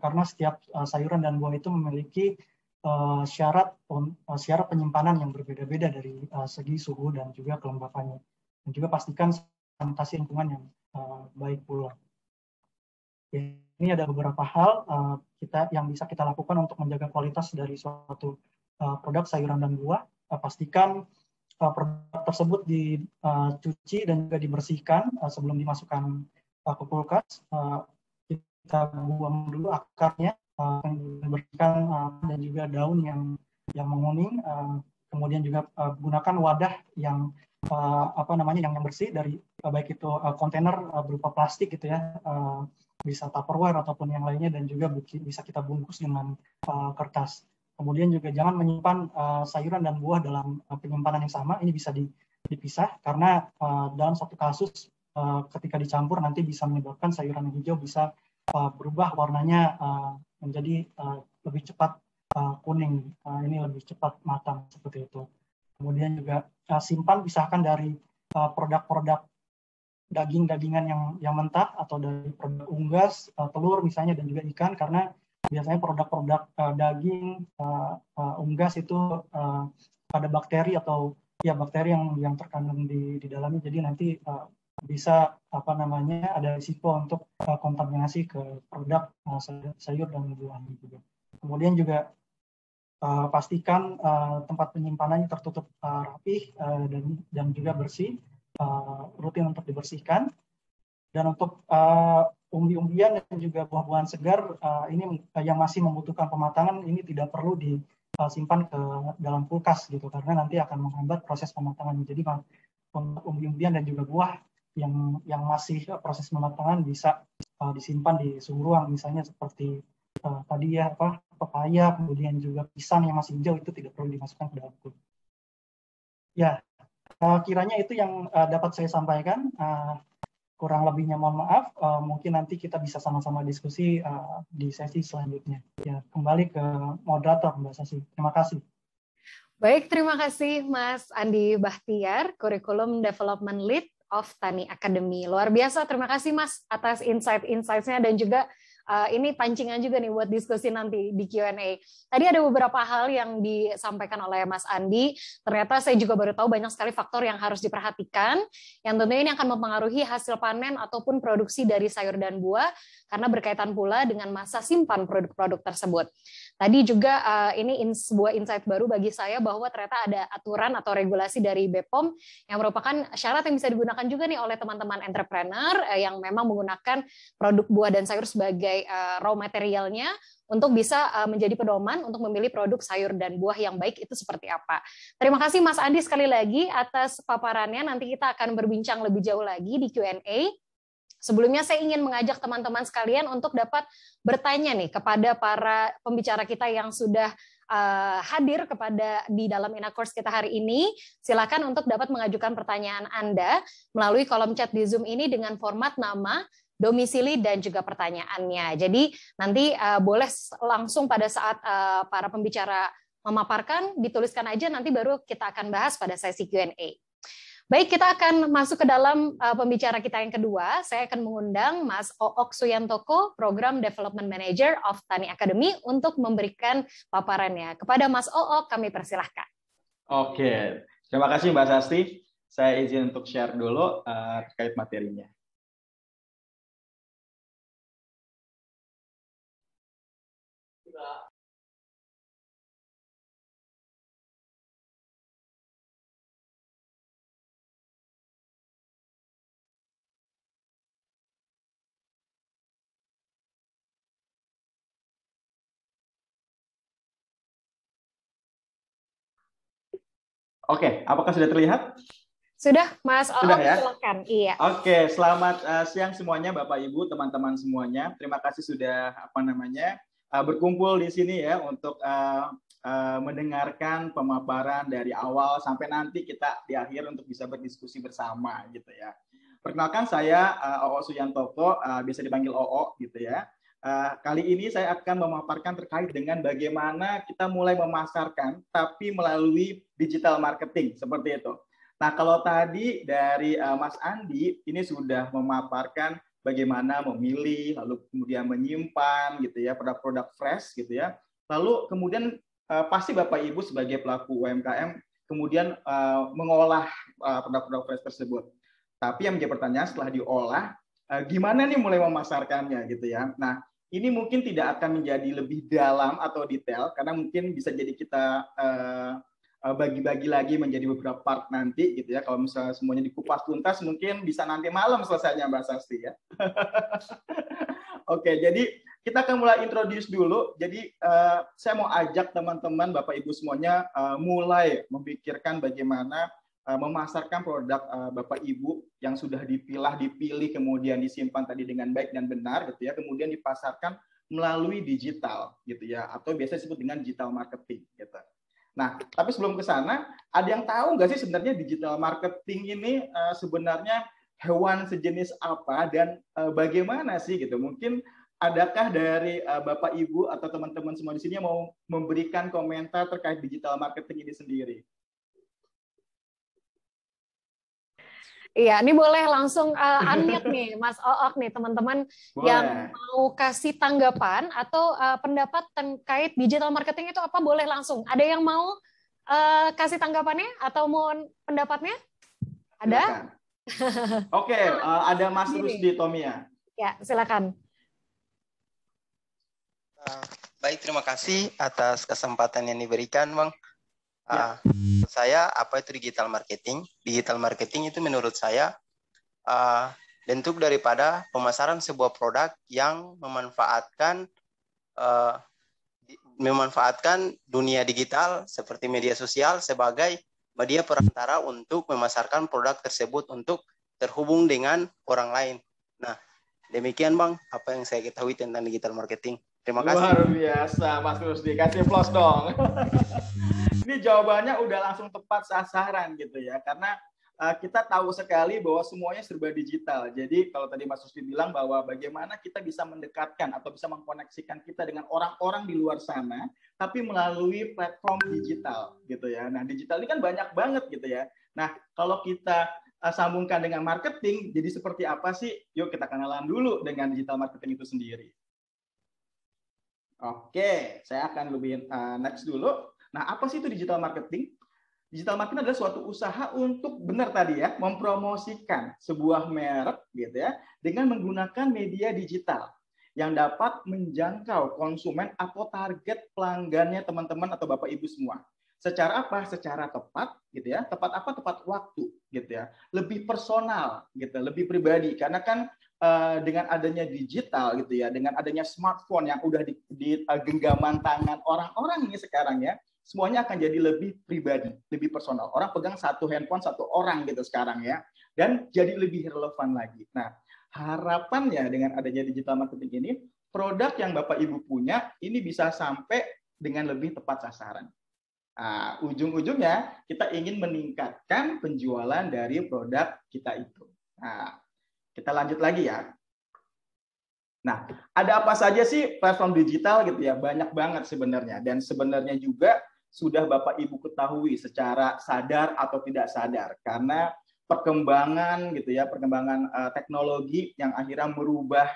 karena setiap sayuran dan buah itu memiliki syarat penyimpanan yang berbeda-beda dari segi suhu dan juga kelembapannya. Dan juga pastikan sanitasi lingkungan yang baik pula. Ini ada beberapa hal yang bisa kita lakukan untuk menjaga kualitas dari suatu produk sayuran dan buah. Pastikan produk tersebut dicuci dan juga dibersihkan sebelum dimasukkan ke kulkas. Kita buang dulu akarnya, dibersihkan, dan juga daun yang menguning. Kemudian juga gunakan wadah yang yang bersih, dari baik itu kontainer berupa plastik gitu ya, bisa Tupperware ataupun yang lainnya, dan juga bisa kita bungkus dengan kertas. Kemudian juga jangan menyimpan sayuran dan buah dalam penyimpanan yang sama. Ini bisa dipisah karena dalam satu kasus ketika dicampur nanti bisa menyebabkan sayuran yang hijau bisa berubah warnanya menjadi lebih cepat kuning. Ini lebih cepat matang seperti itu. Kemudian juga pisahkan dari produk-produk daging-dagingan yang mentah, atau dari produk unggas, telur misalnya, dan juga ikan, karena biasanya produk-produk daging unggas itu ada bakteri atau bakteri yang terkandung di dalamnya, jadi nanti bisa ada risiko untuk kontaminasi ke produk sayur dan buahnya juga. Kemudian juga pastikan tempat penyimpanannya tertutup rapih dan juga bersih, rutin untuk dibersihkan. Dan untuk umbi-umbian dan juga buah-buahan segar ini yang masih membutuhkan pematangan, ini tidak perlu disimpan ke dalam kulkas gitu, karena nanti akan menghambat proses pematangan. Jadi untuk umbi-umbian dan juga buah yang masih proses pematangan bisa disimpan di suhu ruang, misalnya seperti tadi pepaya, kemudian juga pisang yang masih hijau, itu tidak perlu dimasukkan ke dalam kulkas. Ya, kiranya itu yang dapat saya sampaikan. Kurang lebihnya mohon maaf. Mungkin nanti kita bisa sama-sama diskusi di sesi selanjutnya. Ya, kembali ke moderator Mbak Sasi. Terima kasih. Baik, terima kasih Mas Andi Bahtiar, Curriculum Development Lead of Tani Academy. Luar biasa, terima kasih Mas atas insight-nya, dan juga ini pancingan juga nih buat diskusi nanti di Q&A. Tadi ada beberapa hal yang disampaikan oleh Mas Andi. Ternyata saya juga baru tahu banyak sekali faktor yang harus diperhatikan, yang tentunya ini akan mempengaruhi hasil panen ataupun produksi dari sayur dan buah, karena berkaitan pula dengan masa simpan produk-produk tersebut. Tadi juga ini sebuah insight baru bagi saya, bahwa ternyata ada aturan atau regulasi dari BPOM yang merupakan syarat yang bisa digunakan juga nih oleh teman-teman entrepreneur yang memang menggunakan produk buah dan sayur sebagai raw materialnya untuk bisa menjadi pedoman untuk memilih produk sayur dan buah yang baik itu seperti apa. Terima kasih Mas Andi sekali lagi atas paparannya. Nanti kita akan berbincang lebih jauh lagi di Q&A. Sebelumnya saya ingin mengajak teman-teman sekalian untuk dapat bertanya nih kepada para pembicara kita yang sudah hadir di dalam Inacourse kita hari ini, silakan untuk dapat mengajukan pertanyaan Anda melalui kolom chat di Zoom ini dengan format nama, domisili, dan juga pertanyaannya. Jadi nanti boleh langsung pada saat para pembicara memaparkan, dituliskan aja, nanti baru kita akan bahas pada sesi Q&A. Baik, kita akan masuk ke dalam pembicara kita yang kedua. Saya akan mengundang Mas Ook Suyantoko, Program Development Manager of Tani Academy, untuk memberikan paparannya. Kepada Mas Ook, kami persilahkan. Oke, terima kasih Mbak Sasti. Saya izin untuk share dulu terkait materinya. Oke, apakah sudah terlihat? Sudah, Mas Ook, sudah ya? silakan. Iya. Oke, selamat siang semuanya, Bapak Ibu, teman-teman semuanya. Terima kasih sudah berkumpul di sini ya untuk mendengarkan pemaparan dari awal sampai nanti kita di akhir untuk bisa berdiskusi bersama gitu ya. Perkenalkan, saya Ook Suyantoko, bisa dipanggil Oo gitu ya. Kali ini saya akan memaparkan terkait dengan bagaimana kita mulai memasarkan tapi melalui digital marketing seperti itu. Nah, kalau tadi dari Mas Andi ini sudah memaparkan bagaimana memilih, lalu kemudian menyimpan gitu ya produk-produk fresh gitu ya. Lalu kemudian pasti Bapak Ibu sebagai pelaku UMKM kemudian mengolah produk-produk fresh tersebut. Tapi yang menjadi pertanyaan setelah diolah, gimana nih mulai memasarkannya gitu ya. Nah, ini mungkin tidak akan menjadi lebih dalam atau detail karena mungkin bisa jadi kita bagi-bagi lagi menjadi beberapa part nanti gitu ya. Kalau misalnya semuanya dikupas tuntas mungkin bisa nanti malam selesainya Mbak Sasti ya. Oke, jadi kita akan mulai introduce dulu. Jadi saya mau ajak teman-teman Bapak Ibu semuanya mulai memikirkan bagaimana memasarkan produk Bapak Ibu yang sudah dipilih, kemudian disimpan tadi dengan baik dan benar gitu ya, kemudian dipasarkan melalui digital gitu ya, atau biasa disebut dengan digital marketing gitu. Nah, tapi sebelum ke sana, ada yang tahu nggak sih sebenarnya digital marketing ini sebenarnya hewan sejenis apa dan bagaimana sih gitu? Mungkin adakah dari Bapak Ibu atau teman-teman semua di sini yang mau memberikan komentar terkait digital marketing ini sendiri? Iya, ini boleh langsung unmute nih, Mas Ook nih, teman-teman yang mau kasih tanggapan atau pendapat terkait digital marketing itu apa, boleh langsung. Ada yang mau kasih tanggapannya atau mau pendapatnya? Ada? Oke, ada Mas Rusdi Tomia. Ya, silakan. Baik, terima kasih atas kesempatan yang diberikan, Bang. Saya apa itu digital marketing? Digital marketing itu menurut saya bentuk daripada pemasaran sebuah produk yang memanfaatkan dunia digital seperti media sosial sebagai media perantara untuk memasarkan produk tersebut untuk terhubung dengan orang lain. Nah, demikian Bang apa yang saya ketahui tentang digital marketing. Terima kasih. Luar biasa, Mas Rusdi. Kasih plus dong. Ini jawabannya udah langsung tepat sasaran gitu ya, karena kita tahu sekali bahwa semuanya serba digital. Jadi kalau tadi Mas Rusdi bilang bahwa bagaimana kita bisa mendekatkan atau bisa mengkoneksikan kita dengan orang-orang di luar sana, tapi melalui platform digital gitu ya. Nah, digital ini kan banyak banget gitu ya. Nah, kalau kita sambungkan dengan marketing, jadi seperti apa sih? Yuk kita kenalan dulu dengan digital marketing itu sendiri. Oke, saya akan lebih next dulu. Nah, apa sih itu digital marketing? Digital marketing adalah suatu usaha untuk benar tadi ya, mempromosikan sebuah merek gitu ya, dengan menggunakan media digital yang dapat menjangkau konsumen atau target pelanggannya teman-teman atau Bapak Ibu semua. Secara apa? Secara tepat gitu ya. Tepat apa? Tepat waktu gitu ya. Lebih personal gitu, lebih pribadi karena kan dengan adanya digital gitu ya, dengan adanya smartphone yang udah di genggaman tangan orang-orang ini sekarang ya, semuanya akan jadi lebih pribadi, lebih personal. Orang pegang satu handphone satu orang gitu sekarang ya, dan jadi lebih relevan lagi. Nah, harapannya dengan adanya digital marketing ini, produk yang Bapak Ibu punya ini bisa sampai dengan lebih tepat sasaran. Ujung-ujungnya kita ingin meningkatkan penjualan dari produk kita itu. Nah, kita lanjut lagi ya. Nah, ada apa saja sih platform digital gitu ya? Banyak banget sebenarnya. Dan sebenarnya juga sudah Bapak Ibu ketahui secara sadar atau tidak sadar. Karena perkembangan gitu ya, perkembangan teknologi yang akhirnya merubah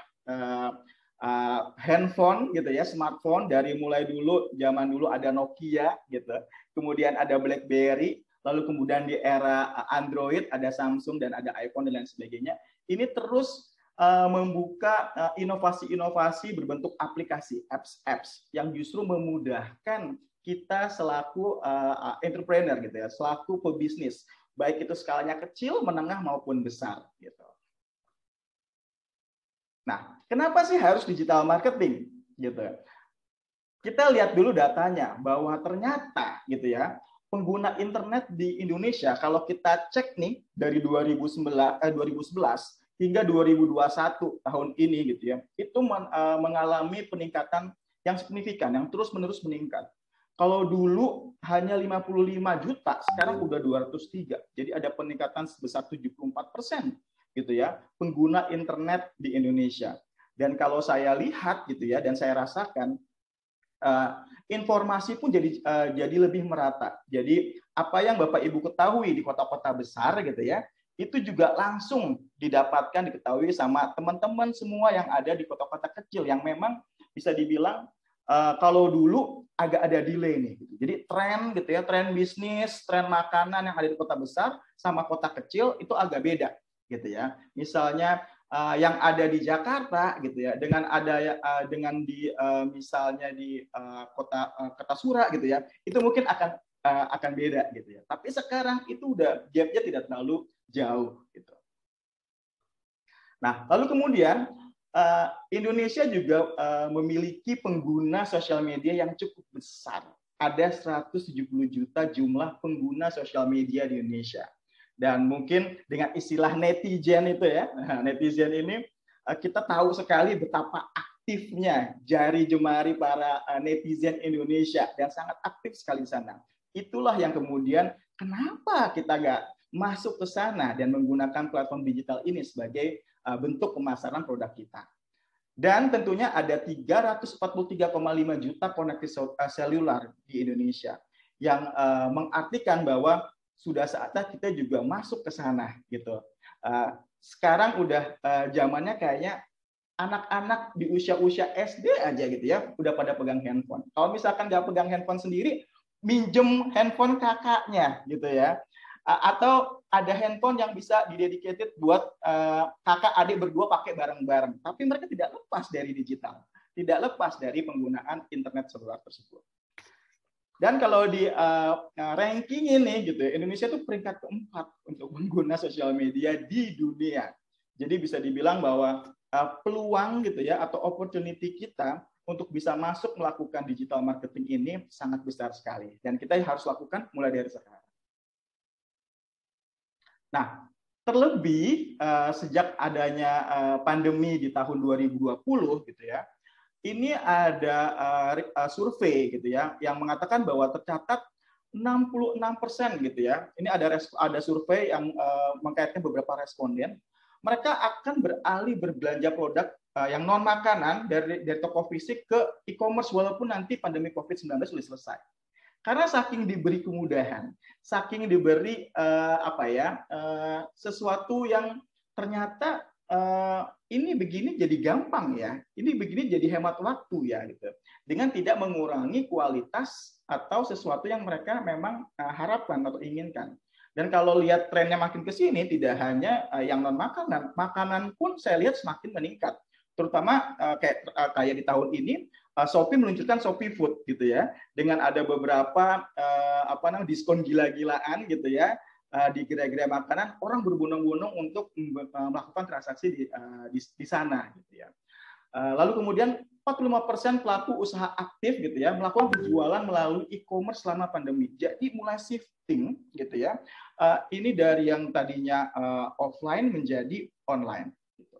handphone gitu ya, smartphone dari mulai dulu zaman dulu ada Nokia gitu, kemudian ada BlackBerry, lalu kemudian di era Android ada Samsung dan ada iPhone dan lain sebagainya. Ini terus membuka inovasi-inovasi berbentuk aplikasi, apps yang justru memudahkan kita selaku entrepreneur gitu ya, selaku pebisnis, baik itu skalanya kecil, menengah maupun besar gitu. Nah, kenapa sih harus digital marketing gitu? Kita lihat dulu datanya bahwa ternyata gitu ya, pengguna internet di Indonesia kalau kita cek nih dari 2011 hingga 2021 tahun ini gitu ya, itu mengalami peningkatan yang signifikan, yang terus-menerus meningkat. Kalau dulu hanya 55 juta, sekarang udah 203. Jadi ada peningkatan sebesar 74%. Gitu ya, pengguna internet di Indonesia. Dan kalau saya lihat gitu ya, dan saya rasakan informasi pun jadi lebih merata. Jadi apa yang Bapak Ibu ketahui di kota-kota besar gitu ya, itu juga langsung didapatkan, diketahui sama teman-teman semua yang ada di kota-kota kecil yang memang bisa dibilang kalau dulu agak ada delay nih. Gitu. Jadi tren gitu ya, tren bisnis, tren makanan yang ada di kota besar sama kota kecil itu agak beda. Gitu ya, misalnya yang ada di Jakarta gitu ya, dengan di misalnya di kota Kertasura gitu ya, itu mungkin akan beda gitu ya. Tapi sekarang itu udah gapnya tidak terlalu jauh gitu. Nah, lalu kemudian Indonesia juga memiliki pengguna sosial media yang cukup besar. Ada 170 juta jumlah pengguna sosial media di Indonesia. Dan mungkin dengan istilah netizen itu ya, netizen ini kita tahu sekali betapa aktifnya jari jemari para netizen Indonesia dan sangat aktif sekali di sana. Itulah yang kemudian kenapa kita nggak masuk ke sana dan menggunakan platform digital ini sebagai bentuk pemasaran produk kita. Dan tentunya ada 343,5 juta koneksi seluler di Indonesia yang mengartikan bahwa sudah saatnya kita juga masuk ke sana gitu. Sekarang udah zamannya kayaknya anak-anak di usia-usia SD aja gitu ya, udah pada pegang handphone. Kalau misalkan nggak pegang handphone sendiri, minjem handphone kakaknya gitu ya. Atau ada handphone yang bisa didedicated buat kakak adik berdua pakai bareng-bareng. Tapi mereka tidak lepas dari digital, tidak lepas dari penggunaan internet seluler tersebut. Dan kalau di ranking ini gitu, Indonesia itu peringkat keempat untuk pengguna sosial media di dunia. Jadi bisa dibilang bahwa peluang gitu ya atau opportunity kita untuk bisa masuk melakukan digital marketing ini sangat besar sekali. Dan kita harus lakukan mulai dari sekarang. Nah, terlebih sejak adanya pandemi di tahun 2020 gitu ya. Ini ada survei gitu ya yang mengatakan bahwa tercatat 66% gitu ya. Ini ada survei yang mengkaitkan beberapa responden. Mereka akan beralih berbelanja produk yang non makanan dari toko fisik ke e-commerce walaupun nanti pandemi COVID-19 sudah selesai. Karena saking diberi kemudahan, saking diberi sesuatu yang ternyata ini begini jadi gampang ya, ini begini jadi hemat waktu ya gitu, dengan tidak mengurangi kualitas atau sesuatu yang mereka memang harapkan atau inginkan. Dan kalau lihat trennya makin ke sini, tidak hanya yang non makanan, makanan pun saya lihat semakin meningkat, terutama kayak di tahun ini Shopee meluncurkan Shopee Food gitu ya, dengan ada beberapa diskon gila-gilaan gitu ya. Di gerai-gerai makanan, orang berbondong-bondong untuk melakukan transaksi di sana gitu ya. Lalu kemudian 45% pelaku usaha aktif gitu ya melakukan penjualan melalui e-commerce selama pandemi. Jadi mulai shifting gitu ya. Ini dari yang tadinya offline menjadi online gitu.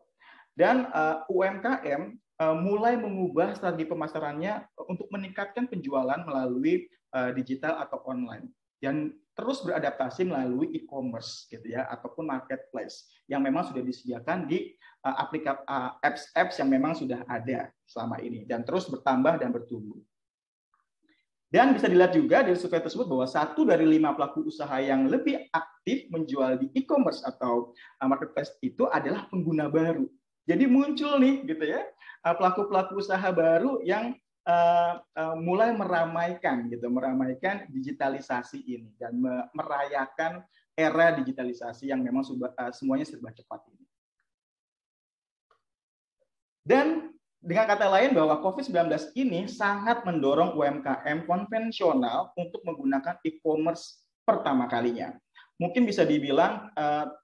Dan UMKM mulai mengubah strategi pemasarannya untuk meningkatkan penjualan melalui digital atau online, dan terus beradaptasi melalui e-commerce gitu ya, ataupun marketplace yang memang sudah disediakan di apps yang memang sudah ada selama ini, dan terus bertambah dan bertumbuh. Dan bisa dilihat juga dari survei tersebut bahwa 1 dari 5 pelaku usaha yang lebih aktif menjual di e-commerce atau marketplace itu adalah pengguna baru. Jadi muncul nih gitu ya, pelaku-pelaku usaha baru yang mulai meramaikan digitalisasi ini dan merayakan era digitalisasi yang memang semuanya serba cepat ini. Dan dengan kata lain bahwa COVID-19 ini sangat mendorong UMKM konvensional untuk menggunakan e-commerce pertama kalinya. Mungkin bisa dibilang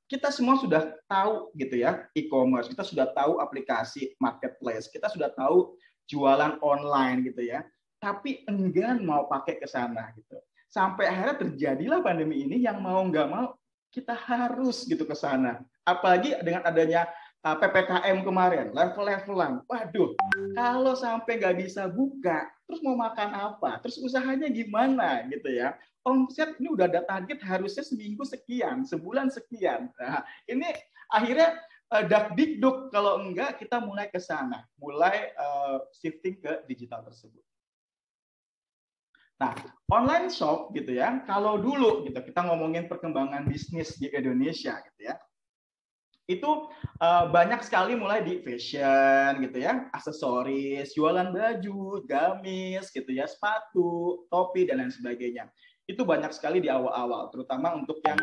kita semua sudah tahu gitu ya e-commerce, kita sudah tahu aplikasi marketplace, kita sudah tahu jualan online gitu ya, tapi enggan mau pakai ke sana gitu. Sampai akhirnya terjadilah pandemi ini yang mau nggak mau kita harus gitu ke sana. Apalagi dengan adanya PPKM kemarin, level-levelan. Waduh, kalau sampai nggak bisa buka, terus mau makan apa? Terus usahanya gimana gitu ya? Omset ini udah ada target harusnya seminggu sekian, sebulan sekian. Nah, ini akhirnya dak-dikduk, kalau enggak kita mulai ke sana, mulai shifting ke digital tersebut. Nah, online shop gitu ya, kalau dulu gitu kita ngomongin perkembangan bisnis di Indonesia gitu ya, itu banyak sekali mulai di fashion gitu ya, aksesoris, jualan baju, gamis gitu ya, sepatu, topi dan lain sebagainya. Itu banyak sekali di awal-awal, terutama untuk yang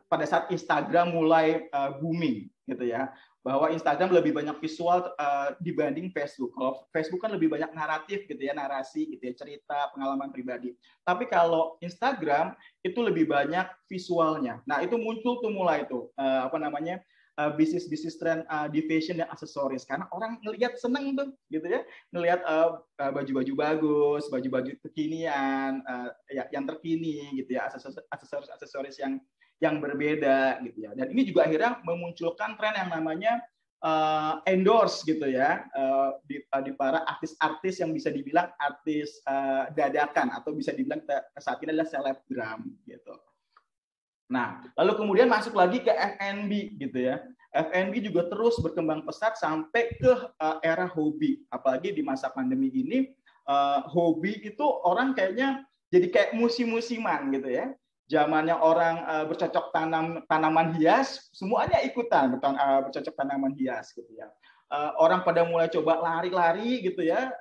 pada saat Instagram mulai booming gitu ya, bahwa Instagram lebih banyak visual dibanding Facebook. Kalau Facebook kan lebih banyak naratif gitu ya, narasi gitu ya, cerita, pengalaman pribadi. Tapi kalau Instagram itu lebih banyak visualnya. Nah, itu muncul tuh mulai tuh bisnis tren di fashion dan aksesoris, karena orang ngelihat seneng tuh gitu ya, ngelihat baju-baju bagus, baju-baju kekinian, yang terkini gitu ya, aksesoris yang berbeda gitu ya. Dan ini juga akhirnya memunculkan tren yang namanya endorse gitu ya, di para artis-artis yang bisa dibilang artis dadakan, atau bisa dibilang saat ini adalah selebgram gitu. Nah, lalu kemudian masuk lagi ke F&B gitu ya. F&B juga terus berkembang pesat sampai ke era hobi. Apalagi di masa pandemi ini, hobi itu orang kayaknya jadi kayak musim-musiman gitu ya. Zamannya orang bercocok tanaman hias, semuanya ikutan bercocok tanaman hias gitu ya. Orang pada mulai coba lari-lari gitu ya.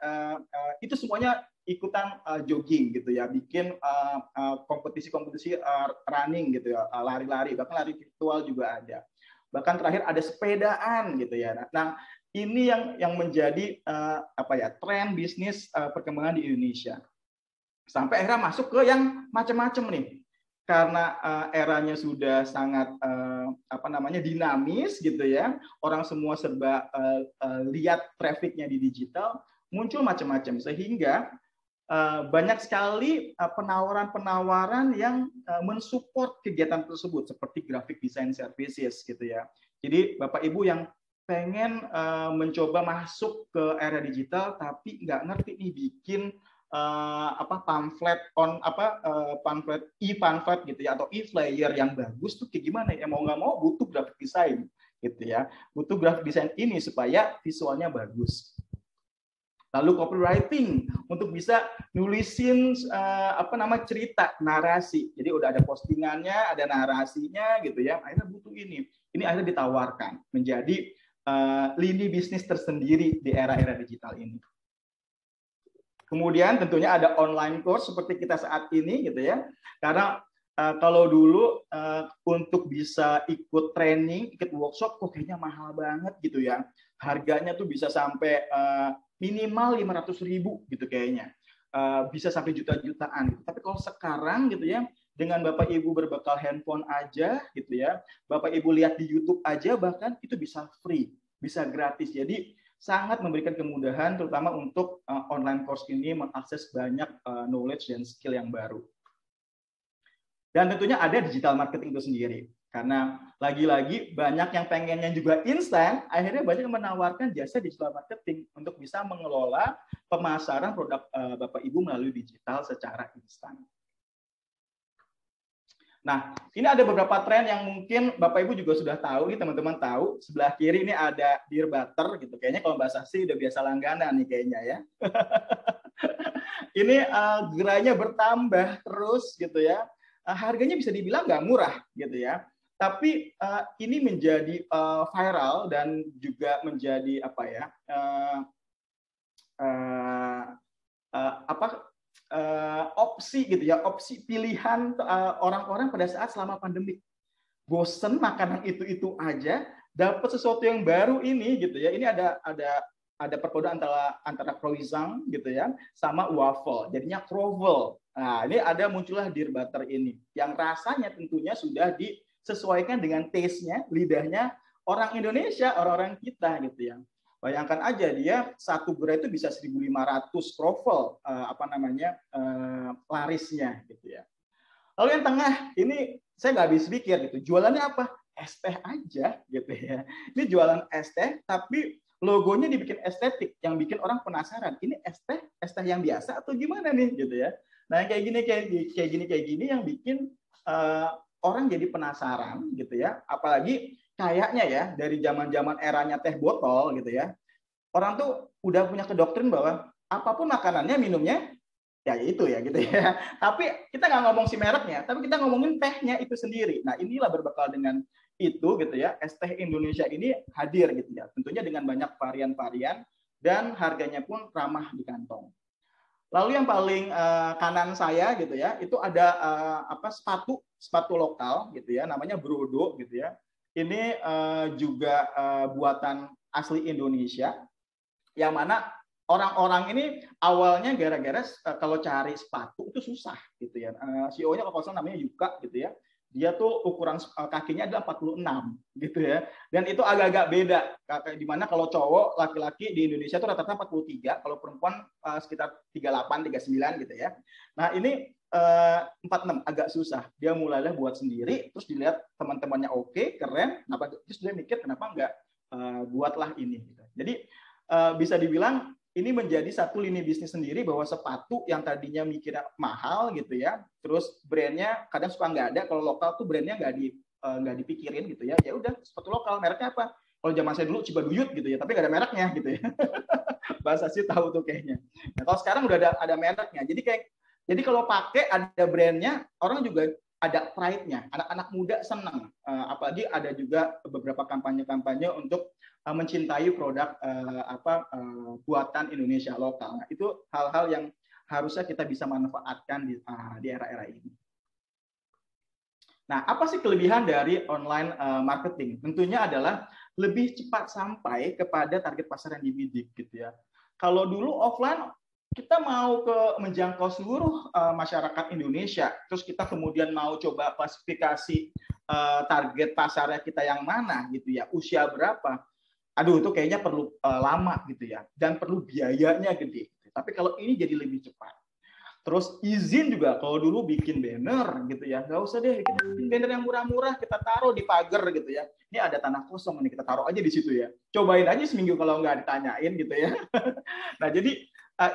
Itu semuanya ikutan jogging gitu ya, bikin kompetisi-kompetisi running gitu ya, lari-lari, bahkan lari virtual juga ada. Bahkan terakhir ada sepedaan gitu ya. Nah, ini yang menjadi tren bisnis perkembangan di Indonesia. Sampai akhirnya masuk ke yang macam-macam nih. Karena eranya sudah sangat dinamis gitu ya. Orang semua serba lihat trafficnya di digital, muncul macam-macam sehingga banyak sekali penawaran-penawaran yang mensupport kegiatan tersebut, seperti graphic design services gitu ya. Jadi Bapak Ibu yang pengen mencoba masuk ke era digital tapi nggak ngerti nih bikin pamflet e-pamflet gitu ya, atau e-flyer yang bagus tuh kayak gimana ya, mau nggak mau butuh graphic design gitu ya, butuh graphic design ini supaya visualnya bagus. Lalu copywriting untuk bisa nulisin cerita, narasi. Jadi udah ada postingannya, ada narasinya gitu ya. Akhirnya butuh ini. Ini akhirnya ditawarkan menjadi lini bisnis tersendiri di era-era digital ini. Kemudian tentunya ada online course seperti kita saat ini gitu ya. Karena kalau dulu untuk bisa ikut training, ikut workshop kok kayaknya mahal banget gitu ya. Harganya tuh bisa sampai minimal 500.000 gitu kayaknya, bisa sampai juta-jutaan. Tapi kalau sekarang gitu ya, dengan Bapak Ibu berbekal handphone aja gitu ya, Bapak Ibu lihat di YouTube aja, bahkan itu bisa free, bisa gratis. Jadi sangat memberikan kemudahan, terutama untuk online course ini mengakses banyak knowledge dan skill yang baru. Dan tentunya ada digital marketing itu sendiri. Karena lagi-lagi banyak yang pengennya juga instan, akhirnya banyak yang menawarkan jasa digital marketing untuk bisa mengelola pemasaran produk Bapak Ibu melalui digital secara instan. Nah, ini ada beberapa tren yang mungkin Bapak Ibu juga sudah tahu, nih teman-teman tahu. Sebelah kiri ini ada Dear Butter gitu. Kayaknya kalau Mbak Sasti udah biasa langganan nih kayaknya ya. Ini gerainya bertambah terus gitu ya. Harganya bisa dibilang nggak murah gitu ya. Tapi ini menjadi viral dan juga menjadi apa ya? Opsi gitu ya, opsi pilihan orang-orang pada saat selama pandemi. Bosen makanan itu aja, dapat sesuatu yang baru ini gitu ya. Ini ada perpaduan antara croissant gitu ya sama waffle, jadinya croffle. Nah, ini ada muncullah Dear Butter ini yang rasanya tentunya sudah disesuaikan dengan taste-nya, lidahnya orang Indonesia, orang-orang kita gitu ya. Bayangkan aja dia satu gerai itu bisa 1.500 croffle larisnya gitu ya. Lalu yang tengah ini saya nggak habis pikir gitu. Jualannya apa? Es teh aja gitu ya. Ini jualan es teh tapi logonya dibikin estetik yang bikin orang penasaran. Ini es teh yang biasa atau gimana nih gitu ya. Nah, kayak gini yang bikin orang jadi penasaran gitu ya. Apalagi kayaknya ya dari zaman-zaman eranya teh botol gitu ya, orang tuh udah punya kedoktrin bahwa apapun makanannya, minumnya ya itu ya gitu ya. Tapi kita nggak ngomong si mereknya, tapi kita ngomongin tehnya itu sendiri. Nah, inilah berbekal dengan itu gitu ya, es teh Indonesia ini hadir gitu ya. Tentunya dengan banyak varian-varian dan harganya pun ramah di kantong. Lalu yang paling kanan saya gitu ya, itu ada sepatu lokal gitu ya, namanya Brodo gitu ya. Ini juga buatan asli Indonesia, yang mana orang-orang ini awalnya gara-gara kalau cari sepatu itu susah gitu ya. CEO-nya kalau salah namanya Yuka gitu ya. Dia tuh ukuran kakinya adalah 46 gitu ya. Dan itu agak-agak beda. Di mana kalau cowok laki-laki di Indonesia itu rata-rata 43, kalau perempuan sekitar 38, 39 gitu ya. Nah, ini 46 agak susah. Dia mulailah buat sendiri, terus dilihat teman-temannya oke, keren, terus dia mikir kenapa nggak buatlah ini. Jadi bisa dibilang ini menjadi satu lini bisnis sendiri, bahwa sepatu yang tadinya mikirnya mahal gitu ya, terus brandnya kadang suka nggak ada. Kalau lokal tuh brandnya nggak dipikirin gitu ya. Ya udah sepatu lokal, mereknya apa? Kalau zaman saya dulu Cibaduyut gitu ya, tapi nggak ada mereknya gitu ya. Bahasa sih tahu tuh kayaknya. Nah, kalau sekarang udah ada mereknya. Jadi kalau pakai ada brandnya, orang juga ada pride-nya. Anak-anak muda senang. Apalagi ada juga beberapa kampanye-kampanye untuk mencintai produk buatan Indonesia lokal. Nah, itu hal-hal yang harusnya kita bisa manfaatkan di era-era ini. Nah, apa sih kelebihan dari online marketing? Tentunya adalah lebih cepat sampai kepada target pasar yang dibidik gitu ya. Kalau dulu offline kita mau menjangkau seluruh masyarakat Indonesia, terus kita kemudian mau coba klasifikasi target pasarnya kita yang mana gitu ya, usia berapa. Aduh, itu kayaknya perlu lama gitu ya, dan perlu biayanya gede. Tapi kalau ini jadi lebih cepat. Terus izin juga, kalau dulu bikin banner gitu ya, nggak usah deh, kita bikin banner yang murah-murah, kita taruh di pagar gitu ya. Ini ada tanah kosong nih, kita taruh aja di situ ya. Cobain aja seminggu kalau nggak ditanyain gitu ya. Nah, jadi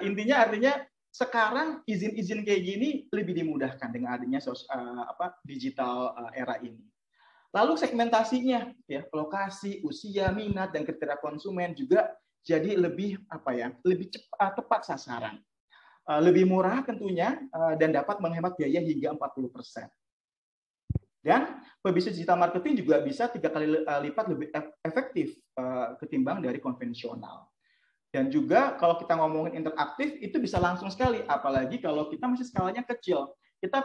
intinya artinya sekarang izin-izin kayak gini lebih dimudahkan dengan adanya digital era ini. Lalu segmentasinya ya, lokasi, usia, minat dan kriteria konsumen juga jadi lebih lebih cepat, tepat sasaran. Lebih murah tentunya dan dapat menghemat biaya hingga 40%. Dan pebisnis digital marketing juga bisa 3 kali lipat lebih efektif ketimbang dari konvensional. Dan juga kalau kita ngomongin interaktif itu bisa langsung sekali, apalagi kalau kita masih skalanya kecil. Kita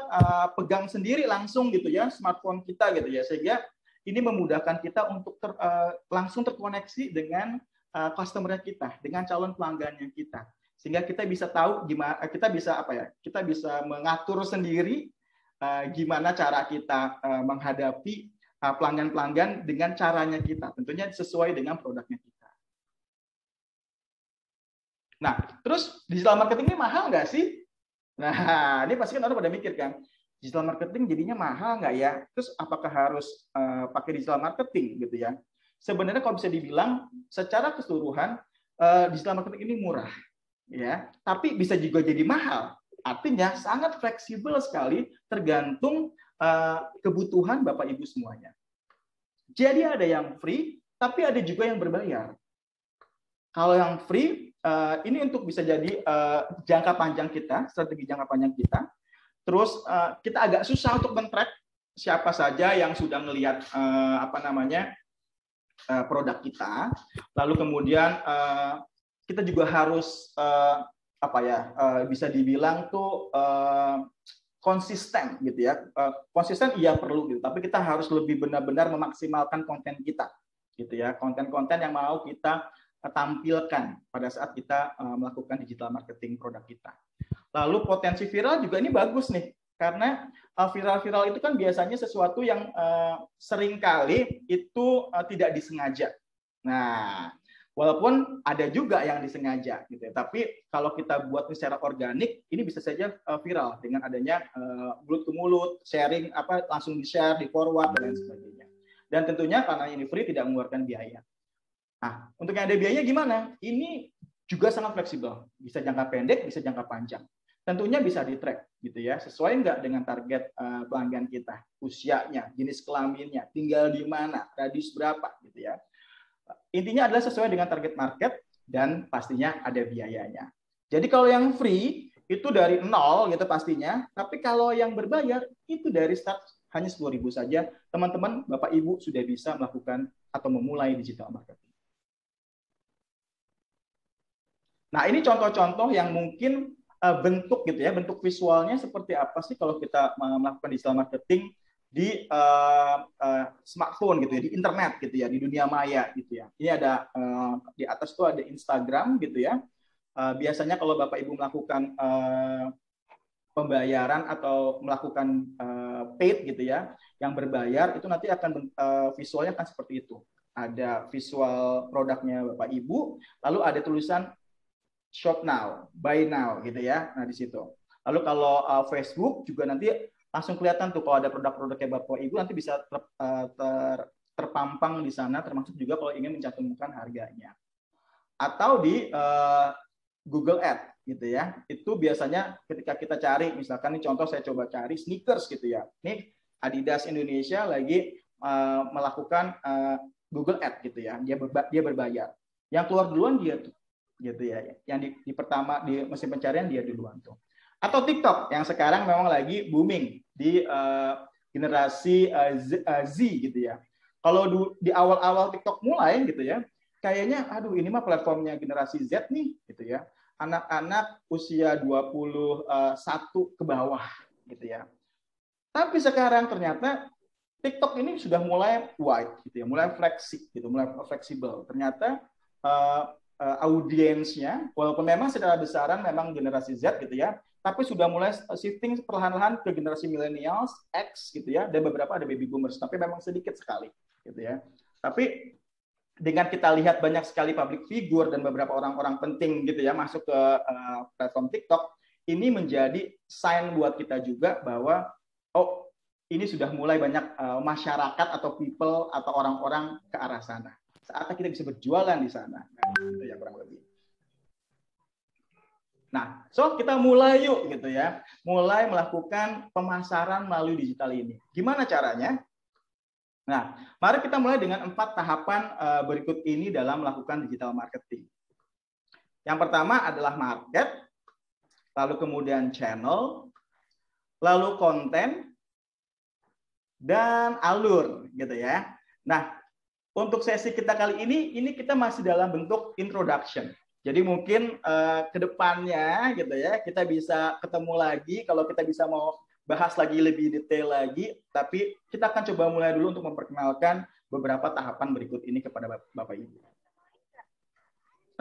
pegang sendiri langsung gitu ya smartphone kita gitu ya, sehingga ini memudahkan kita untuk langsung terkoneksi dengan customer kita, dengan calon pelanggannya kita, sehingga kita bisa tahu gimana kita bisa mengatur sendiri gimana cara kita menghadapi pelanggan-pelanggan dengan caranya kita, tentunya sesuai dengan produknya kita. Nah, terus digital marketing ini mahal nggak sih? Nah, ini pasti kan orang pada mikir kan, digital marketing jadinya mahal nggak ya? Terus apakah harus pakai digital marketing gitu ya? Sebenarnya kalau bisa dibilang secara keseluruhan digital marketing ini murah, ya, tapi bisa juga jadi mahal. Artinya sangat fleksibel sekali, tergantung kebutuhan Bapak Ibu semuanya. Jadi ada yang free, tapi ada juga yang berbayar. Kalau yang free, ini untuk bisa jadi jangka panjang kita, strategi jangka panjang kita. Terus kita agak susah untuk men-track siapa saja yang sudah melihat produk kita. Lalu kemudian kita juga harus bisa dibilang tuh konsisten gitu ya. Konsisten iya perlu gitu, tapi kita harus lebih benar-benar memaksimalkan konten kita gitu ya. Konten-konten yang mau kita tampilkan pada saat kita melakukan digital marketing produk kita. Lalu potensi viral juga ini bagus nih, karena viral-viral itu kan biasanya sesuatu yang seringkali itu tidak disengaja. Nah, walaupun ada juga yang disengaja gitu ya, tapi kalau kita buat secara organik, ini bisa saja viral dengan adanya mulut ke mulut, sharing langsung di-share, di-forward dan lain sebagainya. Dan tentunya karena ini free tidak mengeluarkan biaya. Nah, untuk yang ada biayanya gimana? Ini juga sangat fleksibel, bisa jangka pendek, bisa jangka panjang. Tentunya bisa di-track gitu ya, sesuai nggak dengan target pelanggan kita, usianya, jenis kelaminnya, tinggal di mana, radius berapa gitu ya. Intinya adalah sesuai dengan target market dan pastinya ada biayanya. Jadi kalau yang free itu dari nol gitu pastinya, tapi kalau yang berbayar itu dari start hanya 10.000 saja, teman-teman, Bapak Ibu sudah bisa melakukan atau memulai digital marketing. Nah, ini contoh-contoh yang mungkin bentuk gitu ya, bentuk visualnya seperti apa sih kalau kita melakukan digital marketing di smartphone gitu ya, di internet gitu ya, di dunia maya gitu ya. Ini ada di atas tuh ada Instagram gitu ya. Biasanya kalau Bapak Ibu melakukan pembayaran atau melakukan paid gitu ya, yang berbayar itu nanti akan visualnya akan seperti itu. Ada visual produknya Bapak Ibu, lalu ada tulisan shop now, buy now gitu ya. Nah, di situ. Lalu kalau Facebook juga nanti langsung kelihatan tuh kalau ada produk-produknya Bapak Ibu nanti bisa terpampang di sana, termasuk juga kalau ingin mencantumkan harganya. Atau di Google Ads gitu ya. Itu biasanya ketika kita cari, misalkan ini contoh saya coba cari sneakers gitu ya. Ini Adidas Indonesia lagi melakukan Google Ads gitu ya. Dia berbayar. Yang keluar duluan dia tuh gitu ya, yang di pertama di mesin pencarian dia duluan tuh. Atau TikTok yang sekarang memang lagi booming di generasi Z gitu ya. Kalau di awal-awal TikTok mulai gitu ya, kayaknya aduh ini mah platformnya generasi Z nih gitu ya. Anak-anak usia 21 ke bawah gitu ya. Tapi sekarang ternyata TikTok ini sudah mulai wide gitu ya, mulai fleksibel. Ternyata audiensnya, walaupun memang secara besaran memang generasi Z gitu ya, tapi sudah mulai shifting perlahan-lahan ke generasi millennials, X gitu ya, dan beberapa ada baby boomers, tapi memang sedikit sekali gitu ya. Tapi dengan kita lihat banyak sekali public figure dan beberapa orang-orang penting gitu ya masuk ke platform TikTok, ini menjadi sign buat kita juga bahwa oh ini sudah mulai banyak masyarakat atau people atau orang-orang ke arah sana. Saatnya kita bisa berjualan di sana. Nah, itu ya kurang lebih. Nah, so kita mulai yuk gitu ya. Mulai melakukan pemasaran melalui digital ini. Gimana caranya? Nah, mari kita mulai dengan 4 tahapan berikut ini dalam melakukan digital marketing. Yang pertama adalah market, lalu kemudian channel, lalu konten, dan alur gitu ya. Nah, untuk sesi kita kali ini kita masih dalam bentuk introduction. Jadi mungkin ke depannya gitu ya, kita bisa ketemu lagi kalau kita bisa mau bahas lagi lebih detail lagi, tapi kita akan coba mulai dulu untuk memperkenalkan beberapa tahapan berikut ini kepada Bapak Ibu.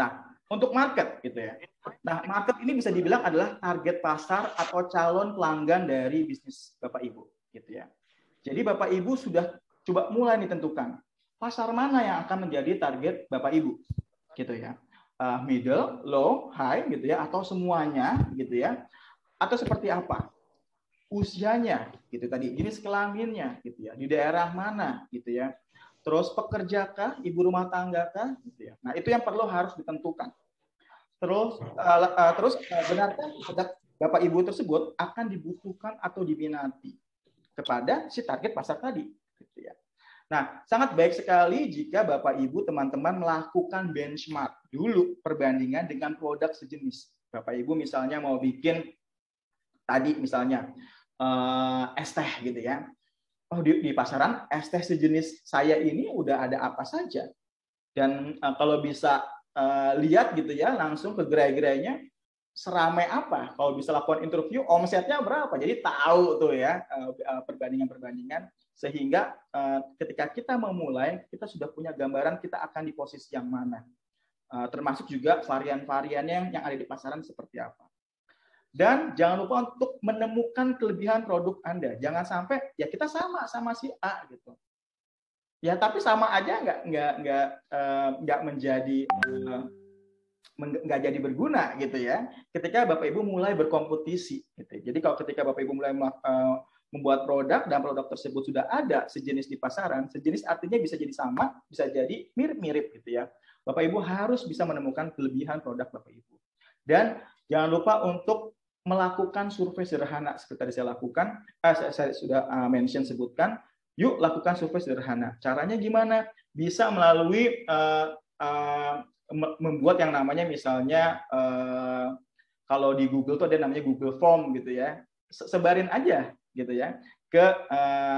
Nah, untuk market gitu ya. Nah, market ini bisa dibilang adalah target pasar atau calon pelanggan dari bisnis Bapak Ibu gitu ya. Jadi Bapak Ibu sudah coba mulai ditentukan pasar mana yang akan menjadi target Bapak Ibu, gitu ya. Middle, low, high, gitu ya, atau semuanya, gitu ya, atau seperti apa. usianya, gitu tadi, jenis kelaminnya, gitu ya, di daerah mana, gitu ya, terus pekerjakah, ibu rumah tanggakah, gitu ya. Nah itu yang perlu harus ditentukan. Terus benarkah Bapak Ibu tersebut akan dibutuhkan atau diminati kepada si target pasar tadi, gitu ya. Nah, sangat baik sekali jika Bapak Ibu teman-teman melakukan benchmark dulu perbandingan dengan produk sejenis. Bapak Ibu misalnya mau bikin tadi misalnya es teh gitu ya. Oh di pasaran es teh sejenis saya ini udah ada apa saja. Dan kalau bisa lihat gitu ya langsung ke gerai-gerainya seramai apa. Kalau bisa lakukan interview omsetnya berapa. Jadi tahu tuh ya perbandingan-perbandingan sehingga ketika kita memulai kita sudah punya gambaran kita akan di posisi yang mana. Termasuk juga varian-variannya yang ada di pasaran seperti apa. Dan jangan lupa untuk menemukan kelebihan produk Anda. Jangan sampai ya kita sama si A gitu. Ya tapi sama aja nggak menjadi nggak jadi berguna gitu ya. Ketika Bapak Ibu mulai berkompetisi. Gitu. Jadi kalau ketika Bapak Ibu mulai membuat produk dan produk tersebut sudah ada sejenis di pasaran, sejenis artinya bisa jadi sama, bisa jadi mirip-mirip gitu ya. Bapak Ibu harus bisa menemukan kelebihan produk Bapak Ibu. Dan jangan lupa untuk melakukan survei sederhana seperti tadi saya lakukan, saya sudah sebutkan, yuk lakukan survei sederhana. Caranya gimana? Bisa melalui membuat yang namanya misalnya kalau di Google tuh ada namanya Google Form gitu ya. Sebarin aja gitu ya ke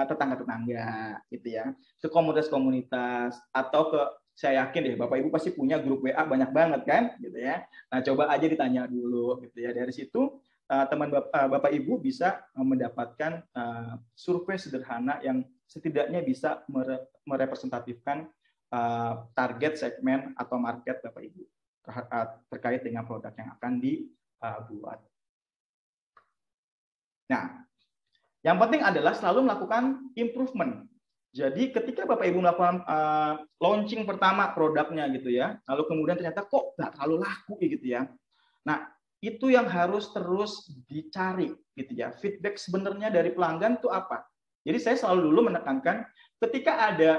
tetangga-tetangga gitu ya, ke komunitas-komunitas atau ke saya yakin deh Bapak Ibu pasti punya grup WA banyak banget kan gitu ya. Nah, coba aja ditanya dulu gitu ya. Dari situ teman Bapak Ibu bisa mendapatkan survei sederhana yang setidaknya bisa merepresentatifkan target segmen atau market Bapak Ibu terkait dengan produk yang akan dibuat. Nah, yang penting adalah selalu melakukan improvement. Jadi ketika Bapak Ibu melakukan launching pertama produknya gitu ya, lalu kemudian ternyata kok nggak terlalu laku gitu ya. Nah, itu yang harus terus dicari gitu ya. Feedback sebenarnya dari pelanggan itu apa? Jadi saya selalu dulu menekankan ketika ada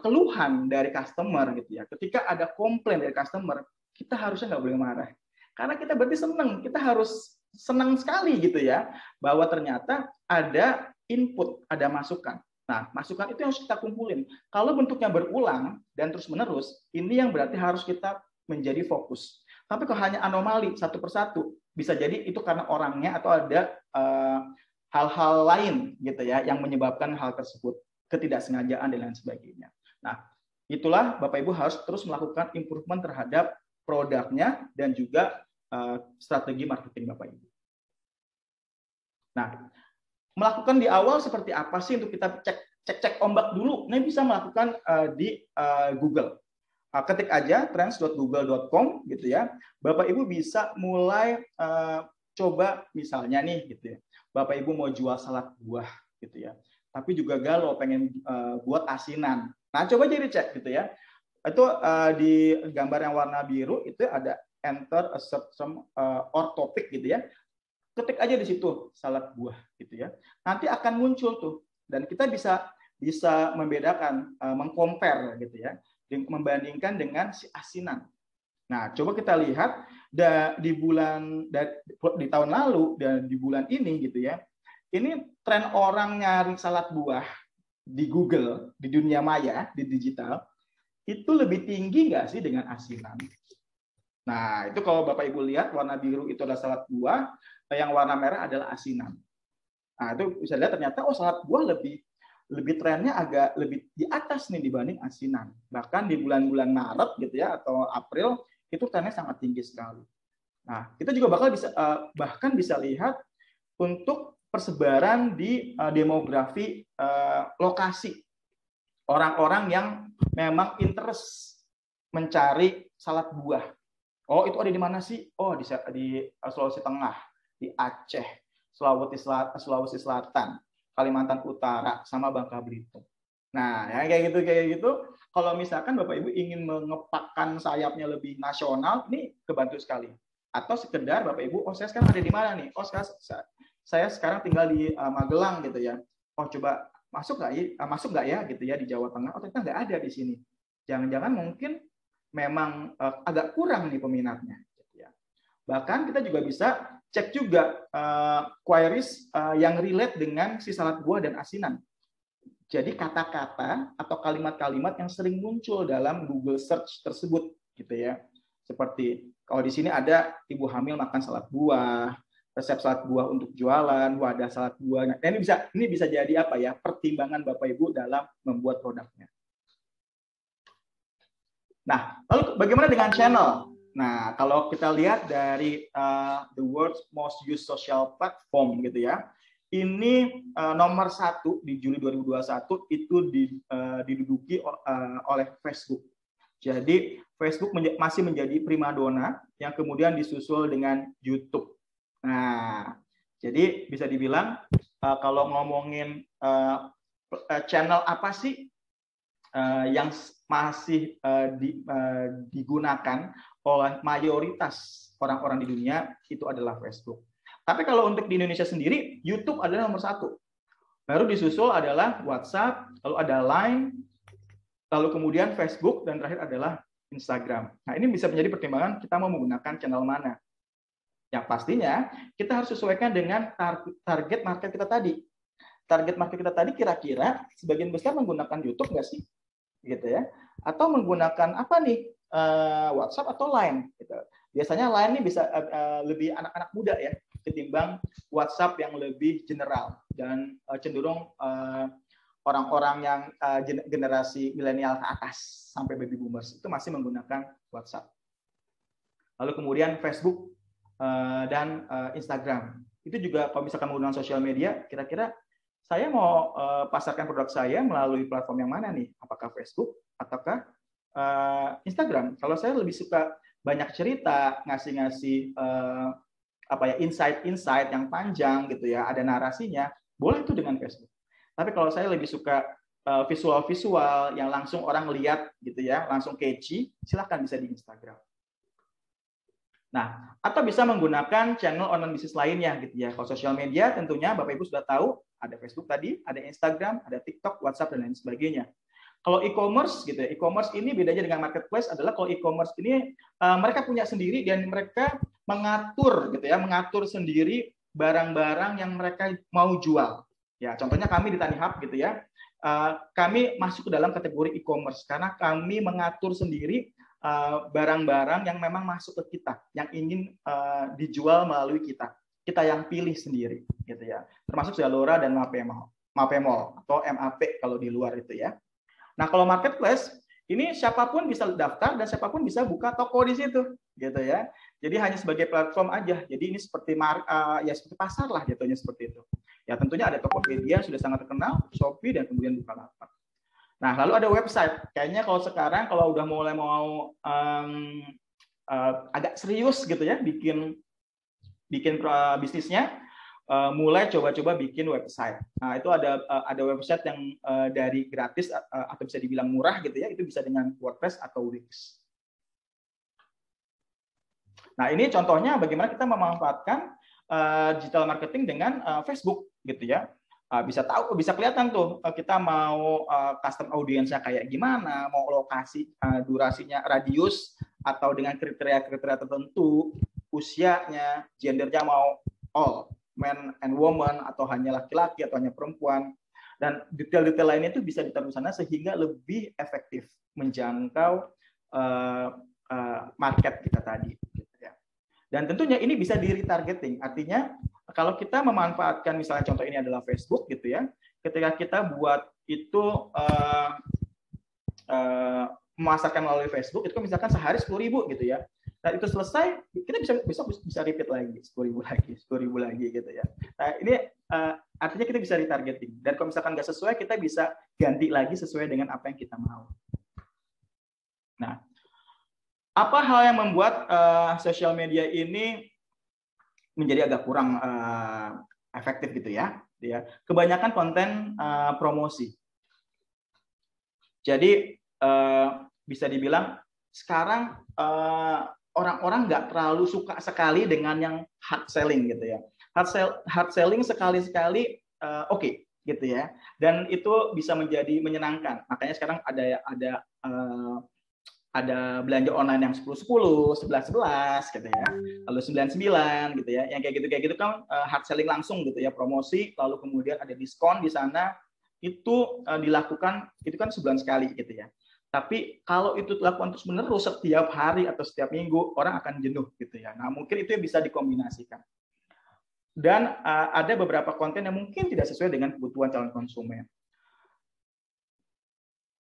keluhan dari customer gitu ya, ketika ada komplain dari customer, kita harusnya nggak boleh marah. Karena kita berarti senang, kita harus senang sekali gitu ya, bahwa ternyata ada input, ada masukan. Nah, masukan itu yang harus kita kumpulin. Kalau bentuknya berulang dan terus-menerus, ini yang berarti harus kita menjadi fokus. Tapi kalau hanya anomali satu persatu, bisa jadi itu karena orangnya atau ada hal-hal lain gitu ya yang menyebabkan hal tersebut, ketidaksengajaan dan lain sebagainya. Nah, itulah Bapak Ibu harus terus melakukan improvement terhadap produknya dan juga strategi marketing Bapak Ibu. Nah, melakukan di awal seperti apa sih untuk kita cek ombak dulu? Ini bisa melakukan di Google. Ketik aja trends.google.com gitu ya. Bapak Ibu bisa mulai coba misalnya nih gitu ya. Bapak Ibu mau jual salad buah gitu ya. Tapi juga galau pengen buat asinan. Nah, coba jadi cek gitu ya. Itu di gambar yang warna biru itu ada enter a search term or topic gitu ya. Ketik aja di situ salad buah gitu ya. Nanti akan muncul tuh dan kita bisa membedakan, mengcompare gitu ya, membandingkan dengan si asinan. Nah, coba kita lihat di tahun lalu dan di bulan ini gitu ya. Ini tren orang nyari salad buah di Google, di dunia maya, di digital, itu lebih tinggi nggak sih dengan asinan? Nah, itu kalau Bapak Ibu lihat warna biru itu adalah salad buah, yang warna merah adalah asinan. Nah, itu bisa lihat ternyata salad buah lebih trennya agak lebih di atas nih dibanding asinan. Bahkan di bulan-bulan Maret gitu ya atau April itu trennya sangat tinggi sekali. Nah, kita juga bahkan bisa lihat untuk persebaran di demografi lokasi. Orang-orang yang memang interest mencari salad buah. Oh, itu ada di mana sih? Oh, di Sulawesi Tengah, di Aceh, Sulawesi Selatan, Kalimantan Utara, sama Bangka Belitung. Nah, ya kayak gitu. Kalau misalkan Bapak Ibu ingin mengepakkan sayapnya lebih nasional, ini kebantu sekali. Atau sekedar Bapak Ibu, oh saya sekarang ada di mana nih? Oh saya sekarang tinggal di Magelang gitu ya. Oh coba masuk nggak ya gitu ya di Jawa Tengah. Oh ternyata nggak ada di sini. Jangan-jangan mungkin memang agak kurang nih peminatnya. Gitu ya. Bahkan kita juga bisa cek juga queries yang relate dengan si salad buah dan asinan. Jadi kata-kata atau kalimat-kalimat yang sering muncul dalam Google Search tersebut, gitu ya. Seperti kalau di sini ada ibu hamil makan salad buah, resep salad buah untuk jualan, wadah salad buah. Nah, ini bisa jadi apa ya? Pertimbangan Bapak Ibu dalam membuat produknya. Nah, lalu bagaimana dengan channel? Nah, kalau kita lihat dari the world's most used social platform, gitu ya. Ini nomor 1 di Juli 2021 itu diduduki oleh Facebook. Jadi Facebook masih menjadi primadona yang kemudian disusul dengan YouTube. Nah, jadi bisa dibilang kalau ngomongin channel apa sih yang masih digunakan oleh mayoritas orang-orang di dunia, itu adalah Facebook. Tapi kalau untuk di Indonesia sendiri, YouTube adalah nomor 1. Baru disusul adalah WhatsApp, lalu ada Line, lalu kemudian Facebook, dan terakhir adalah Instagram. Nah, ini bisa menjadi pertimbangan kita mau menggunakan channel mana. Yang pastinya, kita harus sesuaikan dengan target market kita tadi. Target market kita tadi kira-kira sebagian besar menggunakan YouTube nggak sih? Gitu ya. Atau menggunakan apa nih? WhatsApp atau Line. Gitu. Biasanya Line ini bisa lebih anak-anak muda ya, ketimbang WhatsApp yang lebih general dan cenderung orang-orang yang generasi milenial ke atas sampai baby boomers itu masih menggunakan WhatsApp. Lalu kemudian Facebook dan Instagram. Itu juga kalau misalkan menggunakan sosial media, kira-kira saya mau pasarkan produk saya melalui platform yang mana nih? Apakah Facebook ataukah Instagram? Kalau saya lebih suka banyak cerita, ngasih insight yang panjang gitu ya, ada narasinya, boleh itu dengan Facebook. Tapi kalau saya lebih suka visual-visual yang langsung orang lihat gitu ya, langsung catchy, silakan bisa di Instagram. Nah, atau bisa menggunakan channel online bisnis lainnya gitu ya. Kalau sosial media tentunya Bapak Ibu sudah tahu, ada Facebook tadi, ada Instagram, ada TikTok, WhatsApp dan lain sebagainya. Kalau e-commerce gitu ya, e-commerce ini bedanya dengan marketplace adalah kalau e-commerce ini mereka punya sendiri dan mereka mengatur gitu ya, mengatur sendiri barang-barang yang mereka mau jual. Ya, contohnya kami di Tanihub gitu ya. Kami masuk ke dalam kategori e-commerce karena kami mengatur sendiri barang-barang yang memang masuk ke kita, yang ingin dijual melalui kita. Kita yang pilih sendiri gitu ya. Termasuk Zalora dan Mapemol atau MAP kalau di luar itu ya. Nah, kalau marketplace ini siapapun bisa daftar dan siapapun bisa buka toko di situ, gitu ya. Jadi hanya sebagai platform aja. Jadi ini seperti seperti pasar lah, jatuhnya seperti itu. Ya tentunya ada Tokopedia sudah sangat terkenal, Shopee dan kemudian Bukalapak. Nah, lalu ada website. Kayaknya kalau sekarang kalau udah mulai mau agak serius gitu ya, bikin bisnisnya. Mulai coba-coba bikin website. Nah, itu ada website yang dari gratis atau bisa dibilang murah gitu ya, itu bisa dengan WordPress atau Wix. Nah, ini contohnya bagaimana kita memanfaatkan digital marketing dengan Facebook gitu ya. Bisa kelihatan tuh kita mau custom audience-nya kayak gimana, mau lokasi, durasinya, radius atau dengan kriteria-kriteria tertentu, usianya, gendernya mau all, man and woman, atau hanya laki-laki, atau hanya perempuan. Dan detail-detail lainnya itu bisa ditaruh sana sehingga lebih efektif menjangkau market kita tadi. Gitu ya. Dan tentunya ini bisa di-retargeting. Artinya kalau kita memanfaatkan, misalnya contoh ini adalah Facebook gitu ya, ketika kita buat itu memasarkan melalui Facebook, itu misalkan sehari 10.000 gitu ya. Nah, itu selesai, kita bisa repeat lagi, 10.000 lagi gitu ya. Nah, ini artinya kita bisa retargeting. Dan kalau misalkan nggak sesuai, kita bisa ganti lagi sesuai dengan apa yang kita mau. Nah, apa hal yang membuat sosial media ini menjadi agak kurang efektif gitu ya? Kebanyakan konten promosi. Jadi, bisa dibilang sekarang orang-orang nggak terlalu suka sekali dengan yang hard selling gitu ya. hard selling sekali-sekali oke, gitu ya. Dan itu bisa menjadi menyenangkan. Makanya sekarang ada belanja online yang 10-10, 11-11 gitu ya. Lalu 99 gitu ya. Yang kayak gitu kan hard selling langsung gitu ya, promosi, lalu kemudian ada diskon di sana. Itu dilakukan itu kan sebulan sekali gitu ya. Tapi kalau itu dilakukan terus-menerus setiap hari atau setiap minggu, orang akan jenuh gitu ya. Nah, mungkin itu yang bisa dikombinasikan. Dan ada beberapa konten yang mungkin tidak sesuai dengan kebutuhan calon konsumen.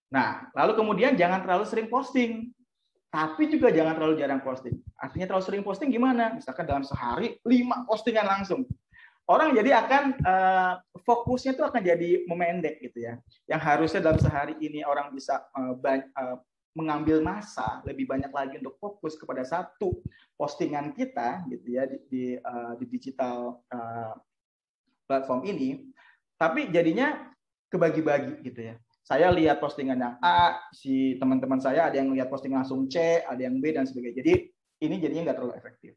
Nah, lalu kemudian jangan terlalu sering posting. Tapi juga jangan terlalu jarang posting. Artinya terlalu sering posting gimana? Misalkan dalam sehari 5 postingan langsung. Orang jadi akan fokusnya itu akan jadi memendek gitu ya. Yang harusnya dalam sehari ini orang bisa mengambil masa lebih banyak lagi untuk fokus kepada satu postingan kita gitu ya di digital platform ini. Tapi jadinya kebagi-bagi gitu ya. Saya lihat postingan yang A, si teman-teman saya ada yang lihat postingan langsung C, ada yang B dan sebagainya. Jadi ini jadinya nggak terlalu efektif.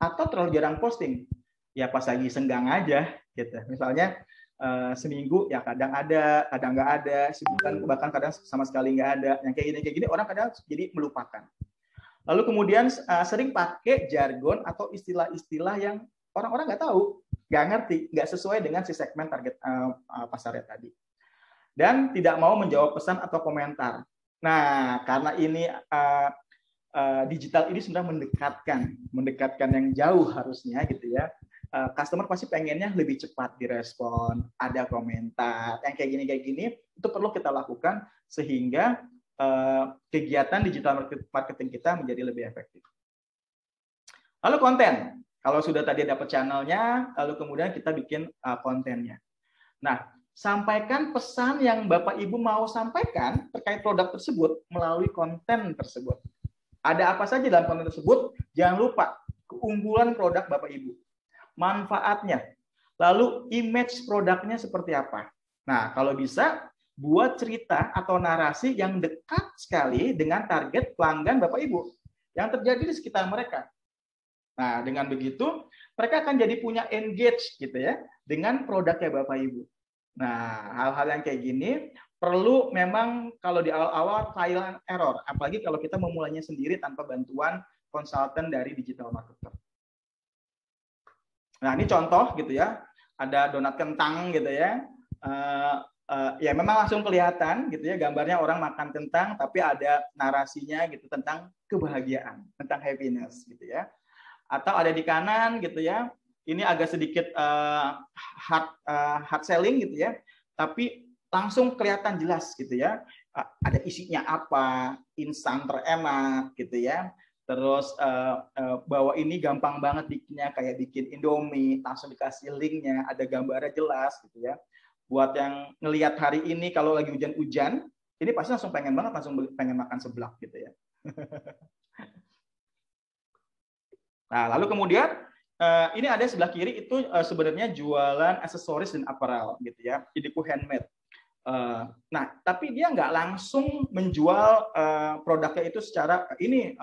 Atau terlalu jarang posting. Ya pas lagi senggang aja gitu. Misalnya seminggu ya kadang ada, kadang nggak ada, sebulan bahkan kadang sama sekali nggak ada. Yang kayak gini orang kadang jadi melupakan. Lalu kemudian sering pakai jargon atau istilah-istilah yang orang-orang nggak tahu, nggak ngerti, nggak sesuai dengan si segmen target pasarnya tadi. Dan tidak mau menjawab pesan atau komentar. Nah, karena ini digital ini sudah mendekatkan yang jauh harusnya gitu ya. Customer pasti pengennya lebih cepat direspon, ada komentar, yang kayak gini itu perlu kita lakukan sehingga kegiatan digital marketing kita menjadi lebih efektif. Lalu konten, kalau sudah tadi dapat channelnya, lalu kemudian kita bikin kontennya. Nah, sampaikan pesan yang Bapak Ibu mau sampaikan terkait produk tersebut melalui konten tersebut. Ada apa saja dalam konten tersebut? Jangan lupa keunggulan produk Bapak Ibu. Manfaatnya, lalu image produknya seperti apa. Nah, kalau bisa buat cerita atau narasi yang dekat sekali dengan target pelanggan Bapak Ibu yang terjadi di sekitar mereka. Nah, dengan begitu mereka akan jadi punya engage gitu ya dengan produknya Bapak Ibu. Nah, hal-hal yang kayak gini perlu memang kalau di awal-awal trial and error, apalagi kalau kita memulainya sendiri tanpa bantuan konsultan dari digital marketer. Nah, ini contoh gitu ya, ada donat kentang gitu ya, ya memang langsung kelihatan gitu ya, gambarnya orang makan kentang, tapi ada narasinya gitu tentang kebahagiaan, tentang happiness gitu ya. Atau ada di kanan gitu ya, ini agak sedikit hard selling gitu ya, tapi langsung kelihatan jelas gitu ya, ada isinya apa, instan terenak gitu ya. Terus bahwa ini gampang banget bikinnya, kayak bikin Indomie, langsung dikasih linknya, ada gambarnya jelas gitu ya. Buat yang ngelihat hari ini kalau lagi hujan-hujan, ini pasti langsung pengen banget, langsung pengen makan seblak gitu ya. Nah, lalu kemudian ini ada sebelah kiri itu sebenarnya jualan aksesoris dan apparel gitu ya, Idiku Handmade. Nah, tapi dia nggak langsung menjual produknya itu secara ini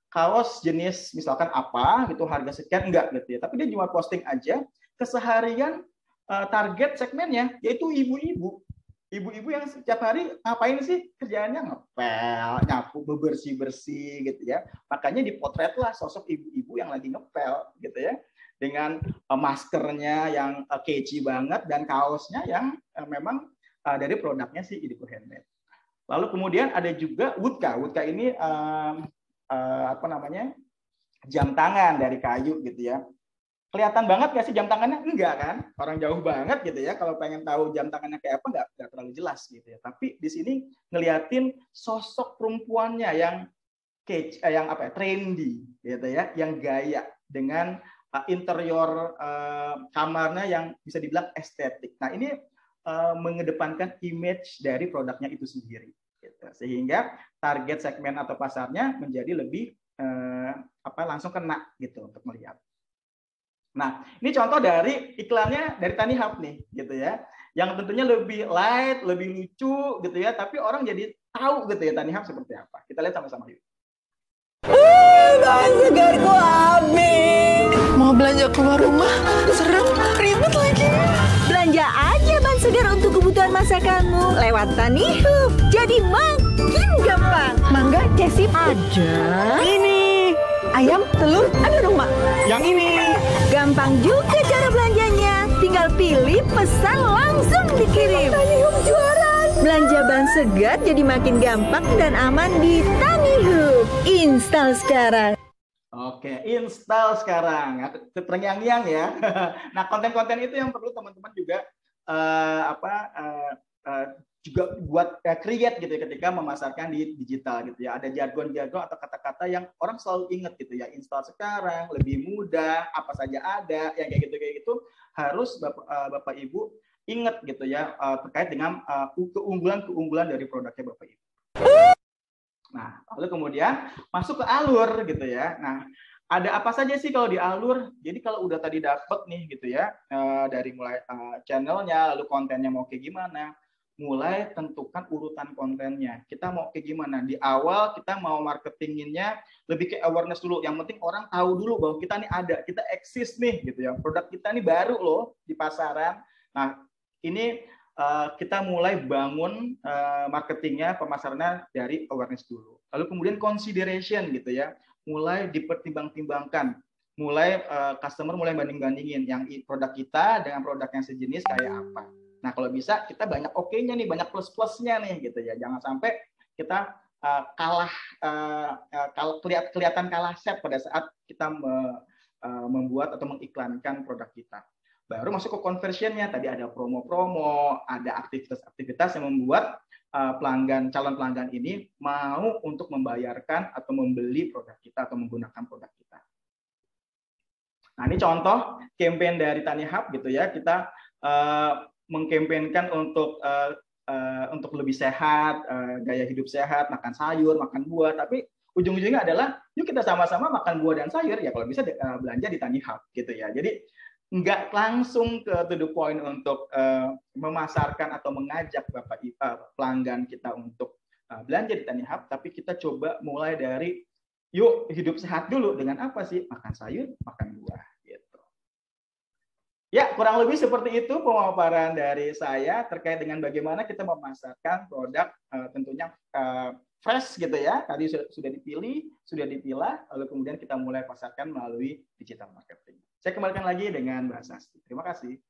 kaos jenis misalkan apa gitu harga sekian, enggak gitu ya, tapi dia cuma posting aja keseharian target segmennya yaitu ibu-ibu yang setiap hari ngapain sih, kerjaannya ngepel, nyapu, bebersih gitu ya. Makanya dipotretlah sosok ibu-ibu yang lagi ngepel gitu ya, dengan maskernya yang catchy banget dan kaosnya yang memang dari produknya si Idiku Handmade. Lalu kemudian ada juga Woodka ini apa namanya, jam tangan dari kayu gitu ya. Kelihatan banget nggak sih jam tangannya? Enggak kan? Orang jauh banget gitu ya. Kalau pengen tahu jam tangannya kayak apa nggak terlalu jelas gitu ya. Tapi di sini ngeliatin sosok perempuannya yang trendy gitu ya, yang gaya dengan interior kamarnya yang bisa dibilang estetik. Nah, ini mengedepankan image dari produknya itu sendiri. Gitu. Sehingga target segmen atau pasarnya menjadi lebih langsung kena gitu untuk melihat. Nah, ini contoh dari iklannya dari Tanihub nih, gitu ya. Yang tentunya lebih light, lebih lucu, gitu ya. Tapi orang jadi tahu gitu ya Tanihub seperti apa. Kita lihat sama-sama yuk. Bahan segarku habis. Mau belanja keluar rumah, seret, ribet lagi. Belanja aja bahan segar untuk kebutuhan masakanmu lewat Tanihub. Jadi makin gampang. Mangga, cesip aja. Ini. Ayam, telur, ada dong, Mak. Yang ini. Gampang juga cara belanjanya. Tinggal pilih, pesan, langsung dikirim. Tanihub juara. Belanja bahan segar jadi makin gampang dan aman di Tanihub. Install sekarang. Oke, install sekarang. Terngiang-ngiang ya. Nah, konten-konten itu yang perlu teman-teman juga juga buat create gitu ya ketika memasarkan di digital gitu ya. Ada jargon-jargon atau kata-kata yang orang selalu ingat gitu ya. Install sekarang, lebih mudah, apa saja ada, yang kayak gitu harus Bapak Ibu ingat gitu ya terkait dengan keunggulan-keunggulan dari produknya Bapak Ibu. Nah, lalu kemudian masuk ke alur gitu ya. Nah, ada apa saja sih kalau di alur? Jadi kalau udah tadi dapet nih gitu ya, dari mulai channelnya, lalu kontennya mau kayak gimana, mulai tentukan urutan kontennya. Kita mau kayak gimana? Di awal kita mau marketinginnya lebih ke awareness dulu. Yang penting orang tahu dulu bahwa kita nih ada, kita eksis nih gitu ya. Produk kita nih baru loh di pasaran. Nah, ini kita mulai bangun marketingnya, pemasarannya dari awareness dulu. Lalu kemudian consideration gitu ya, mulai dipertimbang-timbangkan, mulai customer mulai banding-bandingin yang produk kita dengan produk yang sejenis kayak apa. Nah kalau bisa kita banyak oke-nya nih, banyak plus-plusnya nih gitu ya, jangan sampai kita kelihatan kalah set pada saat kita membuat atau mengiklankan produk kita. Baru masuk ke conversionnya, tadi ada promo-promo, ada aktivitas-aktivitas yang membuat calon pelanggan ini mau untuk membayarkan atau membeli produk kita atau menggunakan produk kita. Nah ini contoh campaign dari Tanihub gitu ya, kita mengkampanyekan untuk lebih sehat, gaya hidup sehat, makan sayur, makan buah, tapi ujung-ujungnya adalah yuk kita sama-sama makan buah dan sayur ya, kalau bisa belanja di Tanihub gitu ya. Jadi nggak langsung ke to the point untuk memasarkan atau mengajak Bapak pelanggan kita untuk belanja di Tanihub, tapi kita coba mulai dari yuk hidup sehat dulu dengan apa sih? Makan sayur, makan buah gitu. Ya, kurang lebih seperti itu pemaparan dari saya terkait dengan bagaimana kita memasarkan produk tentunya fresh gitu ya. Tadi sudah dipilih, sudah dipilah, lalu kemudian kita mulai pasarkan melalui digital marketing. Saya kembalikan lagi dengan Mbak Sasti. Terima kasih.